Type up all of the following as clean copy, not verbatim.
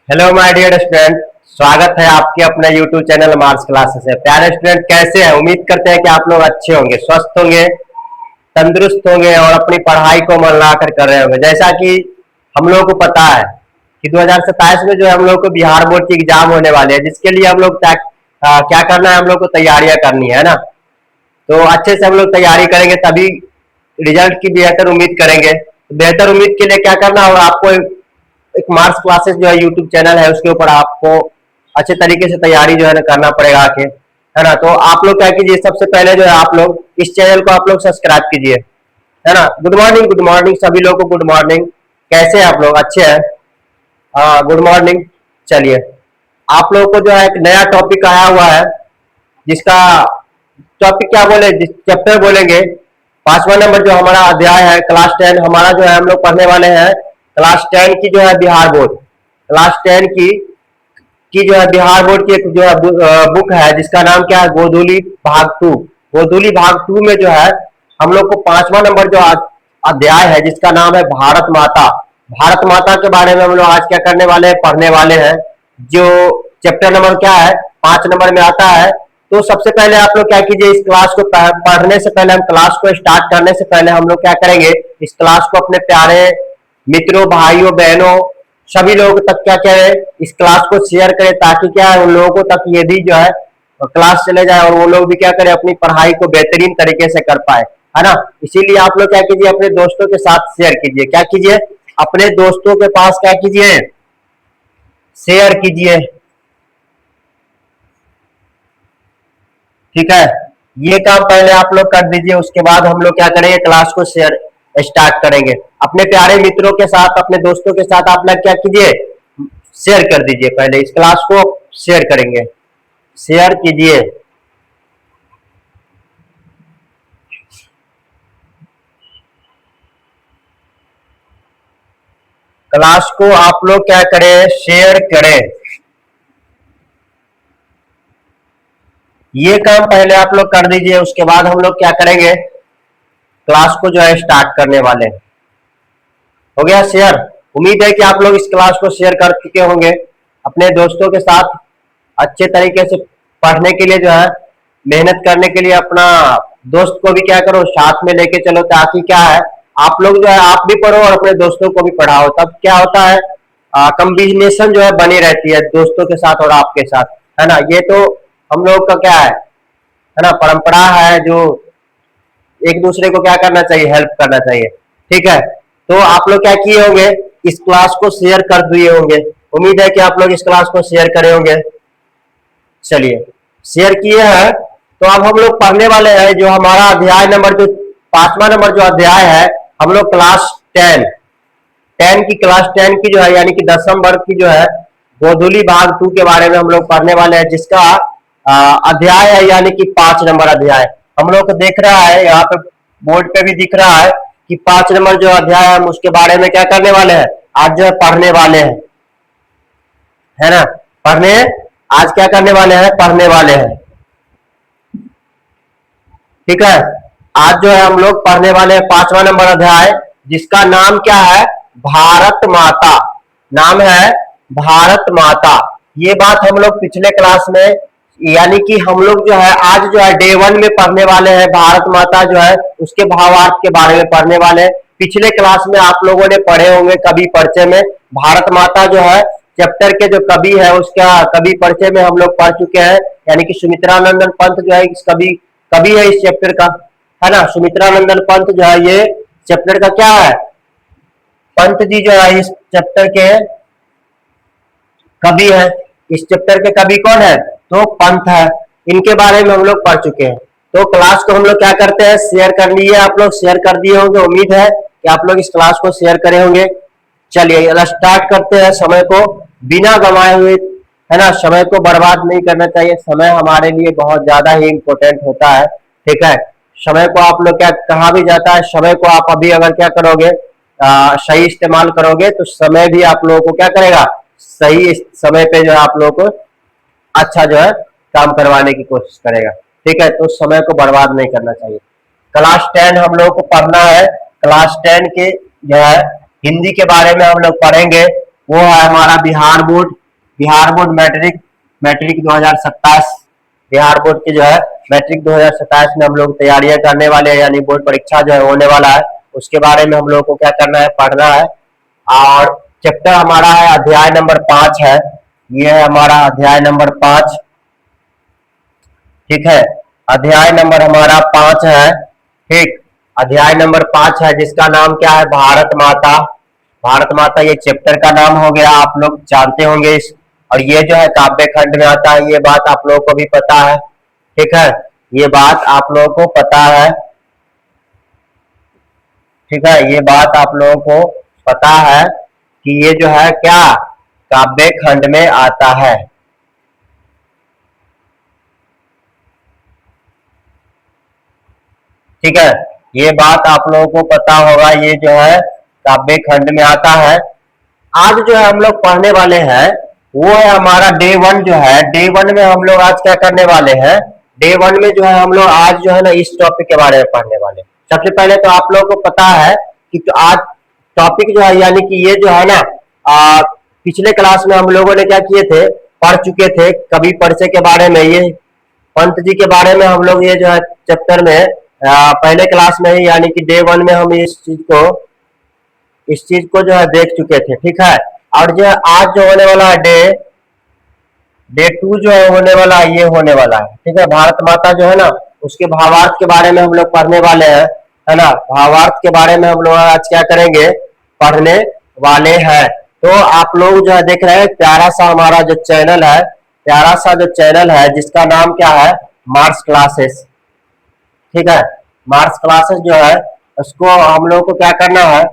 Hello my dear student. स्वागत है आपके अपने यूट्यूब चैनल मार्क्स क्लासेस है। प्यारे स्टूडेंट, कैसे हैं? उम्मीद करते हैं कि आप लोग अच्छे होंगे, स्वस्थ होंगे, तंदुरुस्त होंगे और अपनी पढ़ाई को मन लगाकर कर रहे होंगे। जैसा कि हम लोगों को पता है कि 2027 में जो है हम लोग को बिहार बोर्ड की एग्जाम होने वाले हैं, जिसके लिए हम लोग क्या करना है, हम लोग को तैयारियां करनी है ना। तो अच्छे से हम लोग तैयारी करेंगे तभी रिजल्ट की बेहतर उम्मीद करेंगे। बेहतर उम्मीद के लिए क्या करना होगा आपको? एक मार्क्स क्लासेस जो है यूट्यूब चैनल है, उसके ऊपर आपको अच्छे तरीके से तैयारी जो है ना करना पड़ेगा आके, है ना। तो आप लोग क्या कीजिए, सबसे पहले जो है आप लोग इस चैनल को आप लोग सब्सक्राइब कीजिए, है ना। गुड मॉर्निंग सभी लोगों को, गुड मॉर्निंग। कैसे हैं आप लोग? अच्छे हैं? हाँ, गुड मॉर्निंग। चलिए, आप लोगों को जो है एक नया टॉपिक आया हुआ है, जिसका टॉपिक क्या बोले, जिस चैप्टर बोलेंगे, 5वां नंबर जो हमारा अध्याय है क्लास 10, हमारा जो है हम लोग पढ़ने वाले हैं क्लास 10 की जो है बिहार बोर्ड। क्लास 10 की जो है बिहार बोर्ड की एक जो है बुक है, जिसका नाम क्या है, गोधूली भाग 2। गोधूली भाग 2 में जो है हम लोग को 5वां नंबर जो अध्याय है, जिसका नाम है भारत माता। भारत माता के बारे में हम लोग आज क्या करने वाले हैं, पढ़ने वाले हैं। जो चैप्टर नंबर क्या है, 5 नंबर में आता है। तो सबसे पहले आप लोग क्या कीजिए, इस क्लास को पढ़ने से पहले, हम क्लास को स्टार्ट करने से पहले हम लोग क्या करेंगे, इस क्लास को अपने प्यारे मित्रों, भाइयों, बहनों, सभी लोगों तक क्या करें, इस क्लास को शेयर करें, ताकि क्या है, उन लोगों को तक ये भी जो है क्लास चले जाए और वो लोग भी क्या करें, अपनी पढ़ाई को बेहतरीन तरीके से कर पाए, है ना। इसीलिए आप लोग क्या कीजिए, अपने दोस्तों के साथ शेयर कीजिए। क्या कीजिए, अपने दोस्तों के पास क्या कीजिए, शेयर कीजिए। ठीक है, ये काम पहले आप लोग कर दीजिए, उसके बाद हम लोग क्या करेंगे, क्लास को शेयर स्टार्ट करेंगे। अपने प्यारे मित्रों के साथ, अपने दोस्तों के साथ आप लोग क्या कीजिए, शेयर कर दीजिए। पहले इस क्लास को शेयर करेंगे, शेयर कीजिए। क्लास को आप लोग क्या करें, शेयर करें। ये काम पहले आप लोग कर दीजिए, उसके बाद हम लोग क्या करेंगे, क्लास को जो है स्टार्ट करने वाले हैं। हो गया शेयर? उम्मीद है कि आप लोग इस क्लास को शेयर कर चुके होंगे अपने दोस्तों के साथ। अच्छे तरीके से पढ़ने के लिए जो है, मेहनत करने के लिए अपना दोस्त को भी क्या करो, साथ में लेके चलो, ताकि क्या है, आप लोग जो है आप भी पढ़ो और अपने दोस्तों को भी पढ़ाओ। तब क्या होता है, कम्बिनेशन जो है बनी रहती है दोस्तों के साथ और आपके साथ, है ना। ये तो हम लोग का क्या है ना, परंपरा है, जो एक दूसरे को क्या करना चाहिए, हेल्प करना चाहिए। ठीक है, तो आप लोग क्या किए होंगे, इस क्लास को शेयर कर दिए होंगे। उम्मीद है कि आप लोग इस क्लास को शेयर करे होंगे। चलिए, शेयर किए हैं तो अब हम लोग पढ़ने वाले हैं जो हमारा अध्याय नंबर, जो 5वां नंबर जो अध्याय है, हम लोग क्लास 10 की क्लास 10 की जो है, यानी कि 10वीं वर्ग की जो है, गोधूली भाग 2 के बारे में हम लोग पढ़ने वाले हैं, जिसका अध्याय है, यानी कि 5 नंबर अध्याय। हम लोग को देख रहा है यहाँ पे, बोर्ड पे भी दिख रहा है कि 5 नंबर जो अध्याय है, हम उसके बारे में क्या करने वाले हैं, आज जो है पढ़ने वाले हैं, है ना। पढ़ने, आज क्या करने वाले हैं, पढ़ने वाले हैं। ठीक है, आज जो है हम लोग पढ़ने वाले हैं 5वां नंबर अध्याय, जिसका नाम क्या है, भारत माता। नाम है भारत माता। ये बात हम लोग पिछले क्लास में, यानी कि हम लोग जो है आज जो है डे 1 में पढ़ने वाले हैं, भारत माता जो है उसके भावार्थ के बारे में पढ़ने वाले हैं। पिछले क्लास में आप लोगों ने पढ़े होंगे कवि परिचय में, भारत माता जो है चैप्टर के जो कवि है, उसका कवि परिचय में हम लोग पढ़ चुके हैं, यानी कि सुमित्रानंदन पंत जो है इस कवि कवि है इस चैप्टर का, है ना। सुमित्रानंदन पंत जो है ये चैप्टर का क्या है, पंत जी जो है इस चैप्टर के कवि है। इस चैप्टर के कवि कौन है, तो पंत है। इनके बारे में हम लोग पढ़ चुके हैं। तो क्लास को हम लोग क्या करते हैं, शेयर कर लिए। आप लोग शेयर कर दिए होंगे, उम्मीद है कि आप लोग इस क्लास को शेयर करे होंगे। चलिए स्टार्ट करते हैं, समय को बिना गंवाए हुए, है ना। समय को बर्बाद नहीं करना चाहिए, समय हमारे लिए बहुत ज्यादा ही इंपॉर्टेंट होता है। ठीक है, समय को आप लोग क्या, कहा भी जाता है, समय को आप अभी अगर क्या करोगे, सही इस्तेमाल करोगे, तो समय भी आप लोगों को क्या करेगा, सही समय पे जो है आप लोगों को अच्छा जो है काम करवाने की कोशिश करेगा। ठीक है, तो समय को बर्बाद नहीं करना चाहिए। क्लास 10 हम लोगों को पढ़ना है। क्लास 10 के जो है हिंदी के बारे में हम लोग पढ़ेंगे। वो है हमारा Bihar board matric matric 2027। Bihar board की जो है मैट्रिक 2027 में हम लोग तैयारियां करने वाले हैं, यानी बोर्ड परीक्षा जो है होने वाला है, उसके बारे में हम लोग को क्या करना है, पढ़ना है। और चैप्टर हमारा है अध्याय नंबर 5 है, ये है हमारा अध्याय नंबर 5। ठीक है, अध्याय नंबर हमारा 5 है। ठीक, अध्याय नंबर 5 है जिसका नाम क्या है, भारत माता। भारत माता ये चैप्टर का नाम हो गया, आप लोग जानते होंगे इस। और ये जो है काव्य खंड में आता है, ये बात आप लोगों को भी पता है। ठीक है, ये बात आप लोगों को पता है। ठीक है, ये बात आप लोगों को पता है कि ये जो है क्या काव्य खंड में आता है। ठीक है, ये बात आप लोगों को पता होगा, ये जो है काव्य खंड में आता है। आज जो है हम लोग पढ़ने वाले हैं वो है हमारा डे 1 जो है, डे 1 में हम लोग आज क्या करने वाले हैं, डे 1 में जो है हम लोग आज जो है ना इस टॉपिक के बारे में पढ़ने वाले हैं। सबसे पहले तो आप लोगों को पता है कि तो आज टॉपिक जो है, यानी कि ये जो है ना पिछले क्लास में हम लोगों ने क्या किए थे, पढ़ चुके थे कवि परिचय के बारे में, ये पंत जी के बारे में हम लोग ये जो है चैप्टर में पहले क्लास में ही, यानी कि डे 1 में हम इस चीज को जो है देख चुके थे। ठीक है, और जो है आज जो होने वाला है डे 2 जो है होने वाला है, ये होने वाला है। ठीक है, भारत माता जो है ना उसके भावार्थ के बारे में हम लोग पढ़ने वाले हैं, है ना। भावार्थ के बारे में हम लोग आज क्या करेंगे, पढ़ने वाले हैं। तो आप लोग जो है देख रहे हैं प्यारा सा हमारा जो चैनल है, प्यारा सा जो चैनल है जिसका नाम क्या है, मार्क्स क्लासेस। ठीक है, मार्क्स क्लासेस जो है उसको हम लोग को क्या करना है,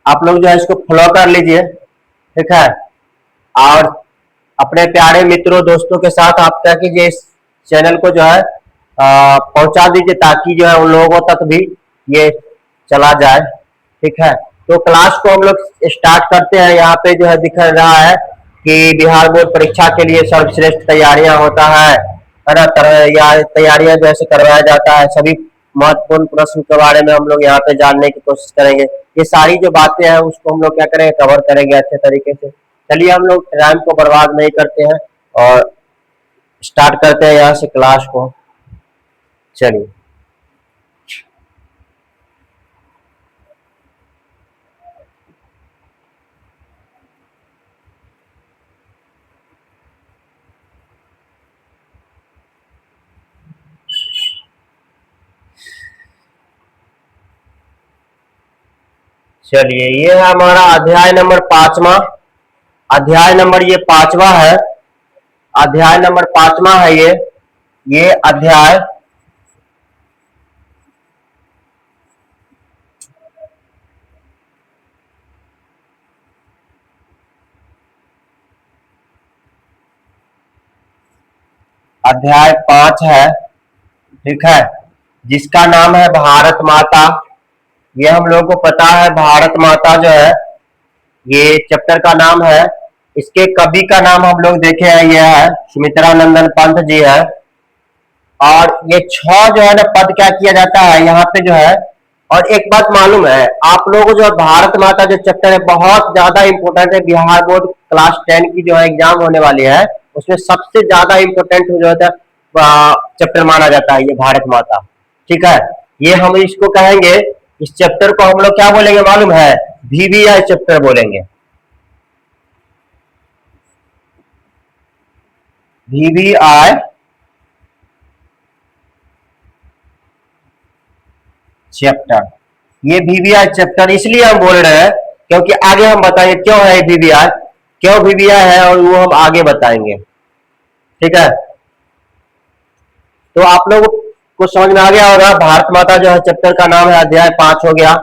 आप लोग जो है इसको फॉलो कर लीजिए। ठीक है, और अपने प्यारे मित्रों दोस्तों के साथ आप क्या कीजिए, इस चैनल को जो है पहुंचा दीजिए, ताकि जो है उन लोगों तक भी ये चला जाए। ठीक है, तो क्लास को हम लोग स्टार्ट करते हैं। यहाँ पे जो है दिख रहा है कि बिहार बोर्ड परीक्षा के लिए सर्वश्रेष्ठ तैयारियां होता है ना, या तैयारियां जैसे करवाया जाता है, सभी महत्वपूर्ण प्रश्न के बारे में हम लोग यहाँ पे जानने की कोशिश करेंगे। ये सारी जो बातें हैं उसको हम लोग क्या करेंगे, कवर करेंगे अच्छे तरीके से। चलिए हम लोग टाइम को बर्बाद नहीं करते हैं और स्टार्ट करते हैं यहाँ से क्लास को। चलिए, चलिए ये है हमारा अध्याय नंबर 5वां। अध्याय नंबर ये 5वां है, अध्याय नंबर 5वां है ये अध्याय अध्याय 5 है। ठीक है, जिसका नाम है भारत माता। ये हम लोगों को पता है भारत माता जो है ये चैप्टर का नाम है। इसके कवि का नाम हम लोग देखे हैं, ये है सुमित्रानंदन पंत जी है। और ये 6 जो है ना पद क्या किया जाता है यहाँ पे जो है। और एक बात मालूम है आप लोगों को, जो भारत माता जो चैप्टर है बहुत ज्यादा इंपॉर्टेंट है। बिहार बोर्ड क्लास 10 की जो है एग्जाम होने वाली है, उसमें सबसे ज्यादा इंपॉर्टेंट जो है चैप्टर माना जाता है ये भारत माता। ठीक है, ये हम इसको कहेंगे, इस चैप्टर को हम लोग क्या बोलेंगे मालूम है, VVI चैप्टर बोलेंगे, VVI चैप्टर। ये VVI चैप्टर इसलिए हम बोल रहे हैं क्योंकि आगे हम बताएंगे क्यों है VVI, क्यों VVI है, और वो हम आगे बताएंगे। ठीक है, तो आप लोग को समझ में आ गया होगा। भारत माता जो है चैप्टर का नाम है, अध्याय 5 हो गया।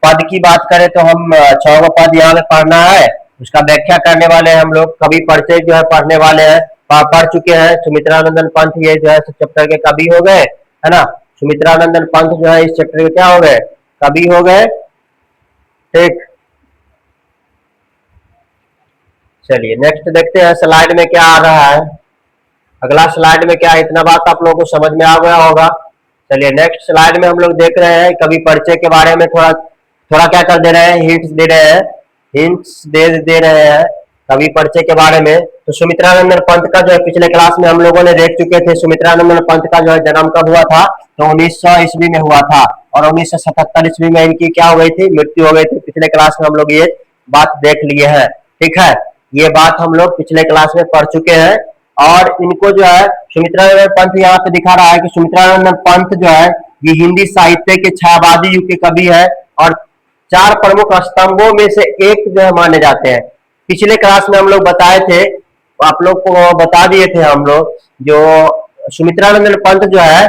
पद की बात करें तो हम 6 पद यहाँ पे पढ़ना है, उसका व्याख्या करने वाले हैं हम लोग। कवि परिचय जो है पढ़ने वाले हैं, पढ़ चुके हैं। सुमित्रानंदन पंत ये जो है चैप्टर के कवि हो गए, है ना। सुमित्रानंदन पंत जो है इस चैप्टर के क्या हो गए, कवि हो गए। ठीक, चलिए नेक्स्ट देखते हैं स्लाइड में क्या आ रहा है। अगला स्लाइड में क्या है, इतना बात आप लोगों को समझ में आ गया होगा। चलिए नेक्स्ट स्लाइड में हम लोग देख रहे हैं कवि परिचय के बारे में, थोड़ा थोड़ा क्या कर दे रहे हैं, हिंट्स दे रहे हैं। हिंट्स दे रहे हैं कवि परिचय के बारे में। तो सुमित्रानंदन पंत का जो है पिछले क्लास में हम लोगों ने देख चुके थे। सुमित्रानंदन पंत का जो है जन्म कब हुआ था, तो 1900 ईस्वी में हुआ था, और 1977 ईस्वी में इनकी क्या हो गई थी, मृत्यु हो गई थी। पिछले क्लास में हम लोग ये बात देख लिए हैं, ठीक है। ये बात हम लोग पिछले क्लास में पढ़ चुके हैं। और इनको जो है सुमित्रानंदन पंत यहाँ पे दिखा रहा है कि सुमित्रानंदन पंत जो है ये हिंदी साहित्य के छायावादी युग के कवि है और 4 प्रमुख स्तंभों में से एक जो है माने जाते हैं। पिछले क्लास में हम लोग बताए थे, आप लोग को बता दिए थे हम लोग, जो सुमित्रानंदन पंत जो है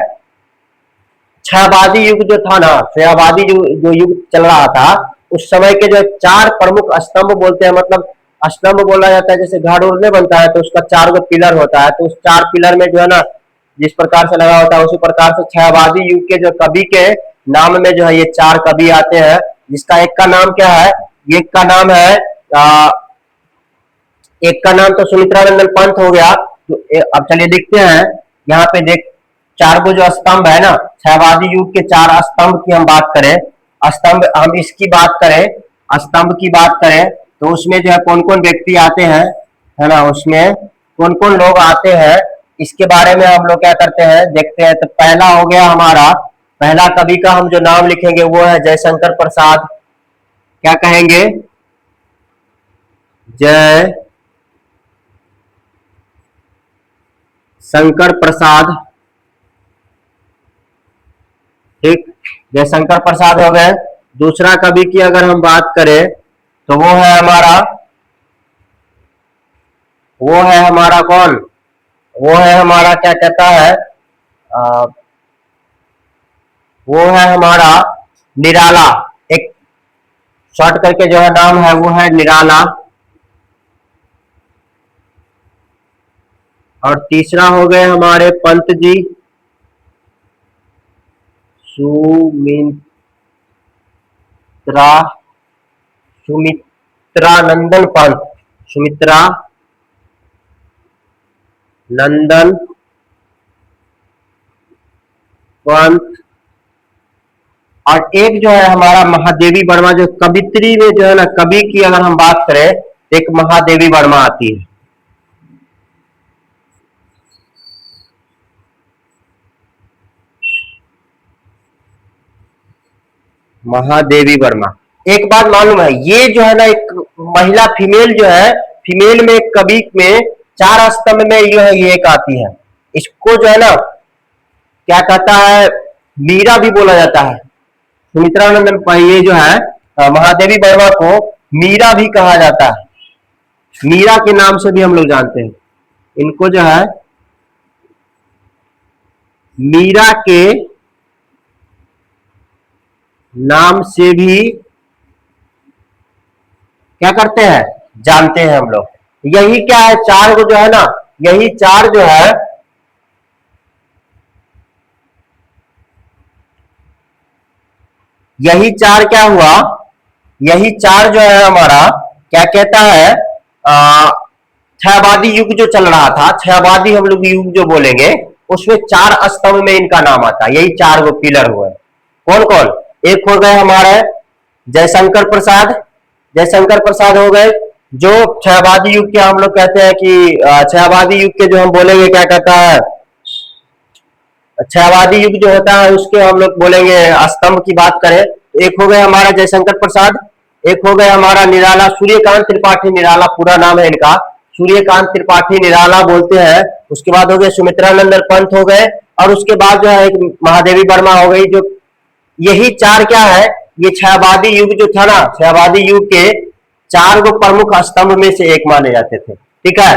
छायावादी युग जो था ना, छायावादी जो युग चल रहा था उस समय के जो 4 प्रमुख स्तंभ बोलते हैं, मतलब स्तंभ बोला जाता है जैसे घर उड़ने बनता है तो उसका 4 गो पिलर होता है, तो उस 4 पिलर में जो है ना जिस प्रकार से लगा होता है उसी प्रकार से छायावादी युग के जो कवि के नाम में जो है ये 4 कवि आते हैं, जिसका एक का नाम क्या है, एक का नाम है एक का नाम तो सुमित्रानंदन पंत हो गया। अब चलिए देखते हैं यहाँ पे देख 4 गो जो स्तंभ है ना, छायावादी युग के 4 स्तंभ की हम बात करें, स्तंभ हम इसकी बात करें, स्तंभ की बात करें तो उसमें जो है कौन कौन व्यक्ति आते हैं, है ना, उसमें कौन कौन लोग आते हैं इसके बारे में हम लोग क्या करते हैं देखते हैं। तो पहला हो गया हमारा, पहला कवि का हम जो नाम लिखेंगे वो है जयशंकर प्रसाद। क्या कहेंगे, जय शंकर प्रसाद, ठीक, जयशंकर प्रसाद हो गए। दूसरा कवि की अगर हम बात करें तो वो है हमारा कौन, वो है हमारा क्या कहता है वो है हमारा निराला, एक शॉर्ट करके जो है नाम है वो है निराला। और तीसरा हो गए हमारे पंत जी, सुमित्रानंदन पंत, सुमित्रा नंदन पंत। और एक जो है हमारा महादेवी वर्मा, जो कवित्री में जो है ना कवि की अगर हम बात करें, एक महादेवी वर्मा आती है। महादेवी वर्मा, एक बात मालूम है, ये जो है ना एक महिला फीमेल जो है, फीमेल में कवि में 4 स्तंभ में ये है, ये एक आती है। इसको जो है ना क्या कहता है, मीरा भी बोला जाता है। सुमित्रानंदन ये जो है महादेवी वर्मा को मीरा भी कहा जाता है, मीरा के नाम से भी हम लोग जानते हैं इनको, जो है मीरा के नाम से भी क्या करते हैं, जानते हैं हम लोग। यही क्या है, 4 को जो है ना, यही 4 जो है यही 4 क्या हुआ, यही 4 जो है हमारा क्या कहता है, छायावादी युग जो चल रहा था, छायावादी हम लोग युग जो बोलेंगे उसमें 4 स्तंभ में इनका नाम आता है। यही 4 गो पिलर हुए, कौन कौन, एक हो गए हमारे जयशंकर प्रसाद, जयशंकर प्रसाद हो गए, जो छायावादी युग के हम लोग कहते हैं कि छायावादी युग के जो हम बोलेंगे क्या कहता है, छायावादी युग जो होता है उसके हम लोग बोलेंगे स्तंभ की बात करें, एक हो गए हमारा जयशंकर प्रसाद, एक हो गए हमारा निराला, सूर्यकांत त्रिपाठी निराला पूरा नाम है इनका, सूर्यकांत त्रिपाठी निराला बोलते हैं। उसके बाद हो गए सुमित्रानंदन पंत हो गए, और उसके बाद जो है एक महादेवी वर्मा हो गई। जो यही 4 क्या है, ये छायावादी युग जो था ना, छायावादी युग के 4 गो प्रमुख स्तंभ में से एक माने जाते थे, ठीक है।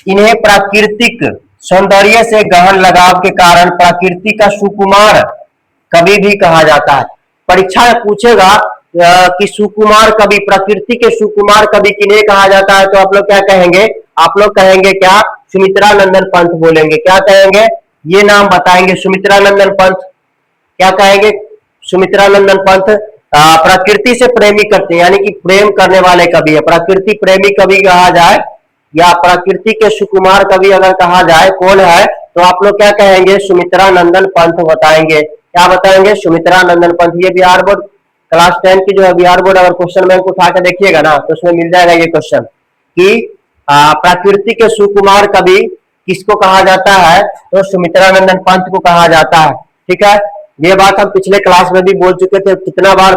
इन्हें प्राकृतिक सौंदर्य से गहन लगाव के कारण प्रकृति का सुकुमार कवि भी कहा जाता है। परीक्षा में पूछेगा कि सुकुमार कवि, प्रकृति के सुकुमार कवि किन्हें कहा जाता है, तो आप लोग क्या कहेंगे, आप लोग कहेंगे क्या, सुमित्रानंदन पंत बोलेंगे। क्या कहेंगे, ये नाम बताएंगे, सुमित्रानंदन पंत। क्या कहेंगे, सुमित्रानंदन पंत प्रकृति से प्रेमी करते हैं, यानी कि प्रेम करने वाले कवि है, प्रकृति प्रेमी कवि कहा जाए या प्रकृति के सुकुमार कवि अगर कहा जाए कौन है, तो आप लोग क्या कहेंगे, सुमित्रानंदन पंत बताएंगे। क्या बताएंगे, सुमित्रानंदन पंत। ये बिहार बोर्ड क्लास 10 की जो है बिहार बोर्ड अगर क्वेश्चन बैंक उठा के देखिएगा ना तो उसमें मिल जाएगा ये क्वेश्चन कि प्रकृति के सुकुमार कवि किसको कहा जाता है, तो सुमित्रानंदन पंत को कहा जाता है। ठीक है, ये बात हम पिछले क्लास में भी बोल चुके थे, कितना बार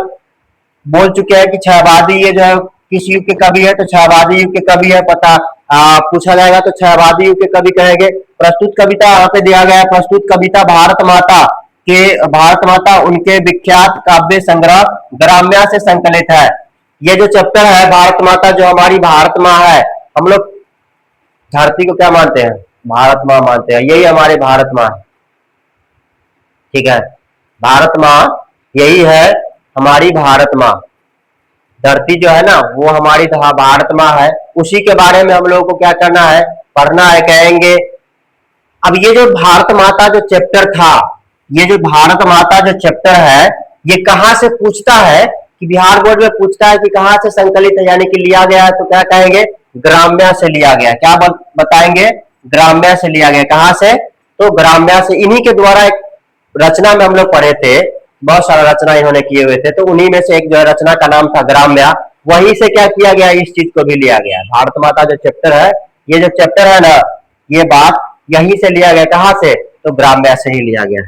बोल चुके हैं कि छहवादी ये जो है किस युग के कवि है, तो छहवादी युग के कवि है। पता पूछा जाएगा तो छहवादी युग के कवि कहेंगे। प्रस्तुत कविता यहाँ पे दिया गया है, प्रस्तुत कविता भारत माता उनके विख्यात काव्य संग्रह ग्राम्या से संकलित है। ये जो चैप्टर है भारत माता, जो हमारी भारत माँ है, हम लोग धरती को क्या मानते हैं, भारत माँ मानते हैं, यही हमारी भारत माँ है। ठीक है, भारत माँ यही है हमारी भारत माँ, धरती जो है ना वो हमारी भारत माँ है। उसी के बारे में हम लोगों को क्या करना है, पढ़ना है, कहेंगे। अब ये जो भारत माता जो चैप्टर था, ये जो भारत माता जो चैप्टर है, ये कहाँ से पूछता है कि बिहार बोर्ड में पूछता है कि कहाँ से संकलित है, यानी कि लिया गया है, तो क्या कहेंगे, ग्राम्या से लिया गया। क्या बताएंगे, ग्राम्या से लिया गया। कहाँ से, तो ग्राम्या से। इन्हीं के द्वारा एक रचना में हम लोग पढ़े थे, बहुत सारा रचना इन्होंने किए हुए थे, तो उन्हीं में से एक जो है रचना का नाम था ग्राम्या, वहीं से क्या किया गया, इस चीज को भी लिया गया। भारत माता जो चैप्टर है, ये जो चैप्टर है ना, ये बात यहीं से लिया गया। कहाँ से, तो ग्राम्या से ही लिया गया।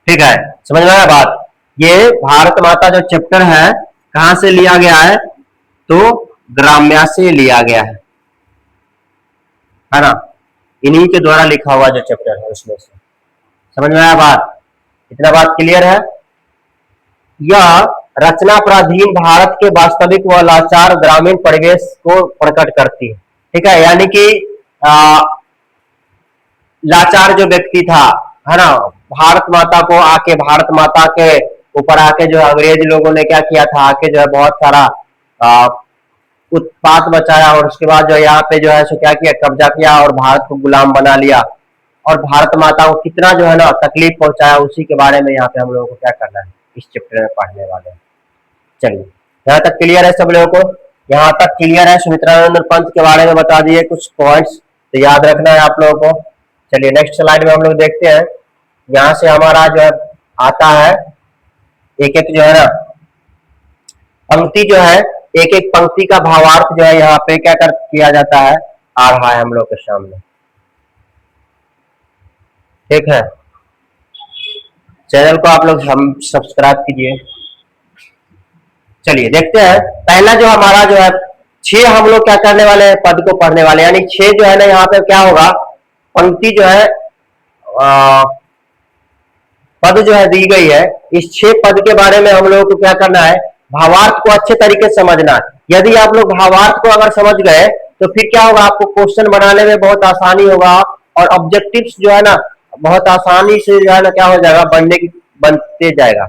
ठीक है, समझ में आया बात। ये भारत माता जो चैप्टर है कहां से लिया गया है, तो ग्राम्या से लिया गया है ना, इन्हीं के द्वारा लिखा हुआ जो चैप्टर है उसमें से। समझ में आया बात, इतना बात क्लियर है। यह रचना प्राधीन भारत के वास्तविक व लाचार ग्रामीण परिवेश को प्रकट करती है। ठीक है, यानी कि लाचार जो व्यक्ति था, है ना, भारत माता को आके, भारत माता के ऊपर आके जो है अंग्रेज लोगों ने क्या किया था, आके जो है बहुत सारा उत्पात बचाया, और उसके बाद जो यहाँ पे जो है सो क्या किया, कब्जा किया और भारत को गुलाम बना लिया, और भारत माता को कितना जो है ना तकलीफ पहुंचाया, उसी के बारे में यहाँ पे हम लोगों को क्या करना है, इस चैप्टर में पढ़ने वाले हैं। चलिए, यहाँ तक क्लियर है सब लोगों को, यहाँ तक क्लियर है। सुमित्रानंदन पंत के बारे में बता दिए कुछ पॉइंट्स, तो याद रखना है आप लोगों को। चलिए नेक्स्ट स्लाइड में हम लोग देखते हैं। यहाँ से हमारा जो है आता है एक एक जो है ना पंक्ति, जो है एक एक पंक्ति का भावार्थ जो है यहाँ पे क्या कर किया जाता है, आ रहा है हम लोग के सामने। ठीक है, चैनल को आप लोग हम सब्सक्राइब कीजिए। चलिए देखते हैं, पहला जो हमारा जो है 6 हम लोग क्या करने वाले हैं, पद को पढ़ने वाले, यानी 6 जो है ना यहाँ पे क्या होगा, पंक्ति जो है पद जो है दी गई है, इस 6 पद के बारे में हम लोगों को क्या करना है, भावार्थ को अच्छे तरीके से समझना। यदि आप लोग भावार्थ को अगर समझ गए तो फिर क्या होगा, आपको क्वेश्चन बनाने में बहुत आसानी होगा, और ऑब्जेक्टिव्स जो है ना बहुत आसानी से जो है ना क्या हो जाएगा, बनते जाएगा।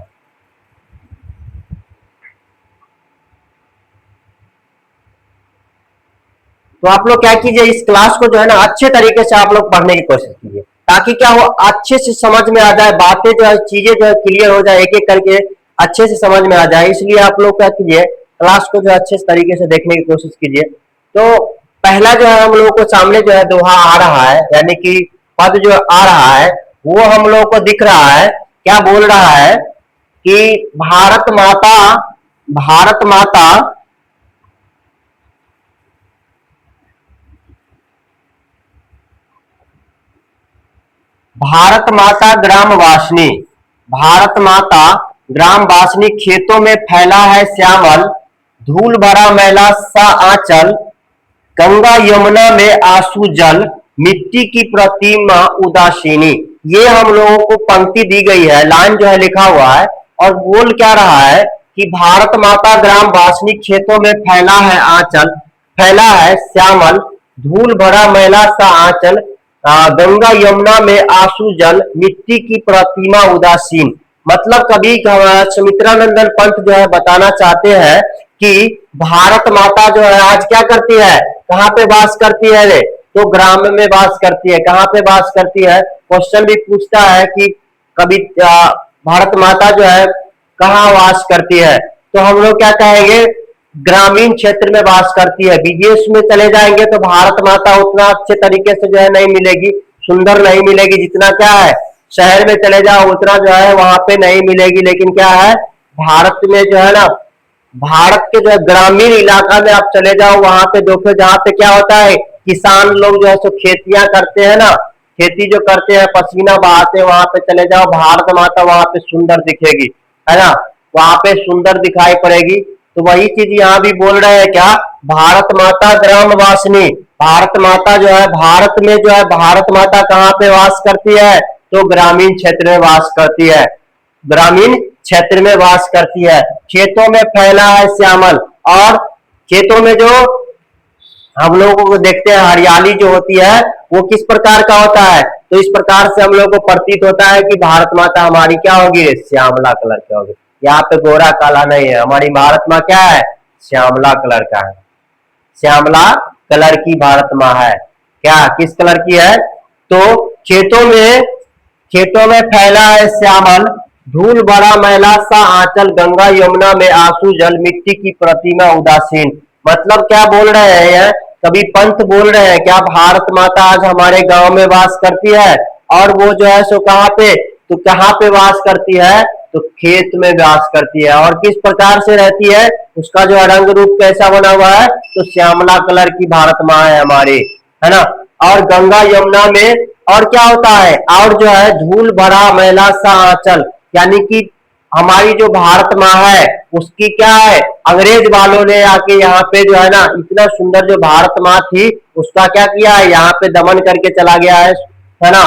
तो आप लोग क्या कीजिए, इस क्लास को जो है ना अच्छे तरीके से आप लोग पढ़ने की कोशिश कीजिए, ताकि क्या हो, अच्छे से समझ में आ जाए, बातें जो है, चीजें जो है क्लियर हो जाए, एक एक करके अच्छे से समझ में आ जाए। इसलिए आप लोग क्या कीजिए, क्लास को जो है अच्छे तरीके से देखने की कोशिश कीजिए। तो पहला जो है हम लोगों को सामने जो है दोहा आ रहा है, यानी कि पद जो आ रहा है वो हम लोगों को दिख रहा है। क्या बोल रहा है कि भारत माता, भारत माता भारत माता ग्राम वासनी, भारत माता ग्राम वासनी खेतों में फैला है श्यामल, धूल भरा मैला सा आंचल, गंगा यमुना में आंसू जल, मिट्टी की प्रतिमा उदासीनी। ये हम लोगों को पंक्ति दी गई है, लाइन जो है लिखा हुआ है, और बोल क्या रहा है कि भारत माता ग्राम वासनी खेतों में फैला है आंचल, फैला है श्यामल, धूल भरा मैला सा आंचल, गंगा यमुना में आंसू जल, मिट्टी की प्रतिमा उदासीन। मतलब कभी सुमित्रानंदन पंत जो है बताना चाहते हैं कि भारत माता जो है आज क्या करती है, कहाँ पे वास करती है रे, तो ग्राम में वास करती है। कहाँ पे वास करती है, क्वेश्चन भी पूछता है कि कभी भारत माता जो है कहाँ वास करती है, तो हम लोग क्या कहेंगे, ग्रामीण क्षेत्र में वास करती है। विदेश में चले जाएंगे तो भारत माता उतना अच्छे तरीके से जो है नहीं मिलेगी, सुंदर नहीं मिलेगी, जितना क्या है शहर में चले जाओ उतना जो है वहां पे नहीं मिलेगी। लेकिन क्या है, भारत में जो है ना, भारत के जो है ग्रामीण इलाका में आप चले जाओ, वहां पे देखो जहाँ पे क्या होता है, किसान लोग जो है सो खेतियां करते हैं ना, खेती जो करते हैं, पसीना बहाते हैं, वहां पे चले जाओ, भारत माता वहां पे सुंदर दिखेगी, है ना, वहां पे सुंदर दिखाई पड़ेगी। तो वही चीज यहाँ भी बोल रहे हैं क्या, भारत माता ग्राम वासिनी, भारत माता जो है, भारत में जो है भारत माता कहाँ पे वास करती है, तो ग्रामीण क्षेत्र में वास करती है, ग्रामीण क्षेत्र में वास करती है। खेतों में फैला है श्यामल, और खेतों में जो हम लोगों को देखते हैं हरियाली जो होती है वो किस प्रकार का होता है, तो इस प्रकार से हम लोग को प्रतीत होता है कि भारत माता हमारी क्या होगी, श्यामला कलर की होगी। यहाँ पे गोरा काला नहीं है, हमारी भारत माँ क्या है, श्यामला कलर का है, श्यामला कलर की भारत माँ है। क्या किस कलर की है, तो खेतों में फैला है श्यामल, धूल भरा मैला सा आंचल, गंगा यमुना में आंसू जल, मिट्टी की प्रतिमा उदासीन। मतलब क्या बोल रहे हैं, कभी पंत बोल रहे हैं क्या, भारत माता आज हमारे गांव में वास करती है, और वो जो है सो कहाँ पे, तो कहाँ पे वास करती है, तो खेत में वास करती है। और किस प्रकार से रहती है, उसका जो रंग रूप कैसा बना हुआ है, तो श्यामला कलर की भारत माँ है हमारी, है ना। और गंगा यमुना में और क्या होता है, और जो है धूल भरा मैला सा आंचल, यानी कि हमारी जो भारत माँ है उसकी क्या है, अंग्रेज वालों ने आके यहाँ पे जो है ना, इतना सुंदर जो भारत माँ थी उसका क्या किया है, यहाँ पे दमन करके चला गया है ना,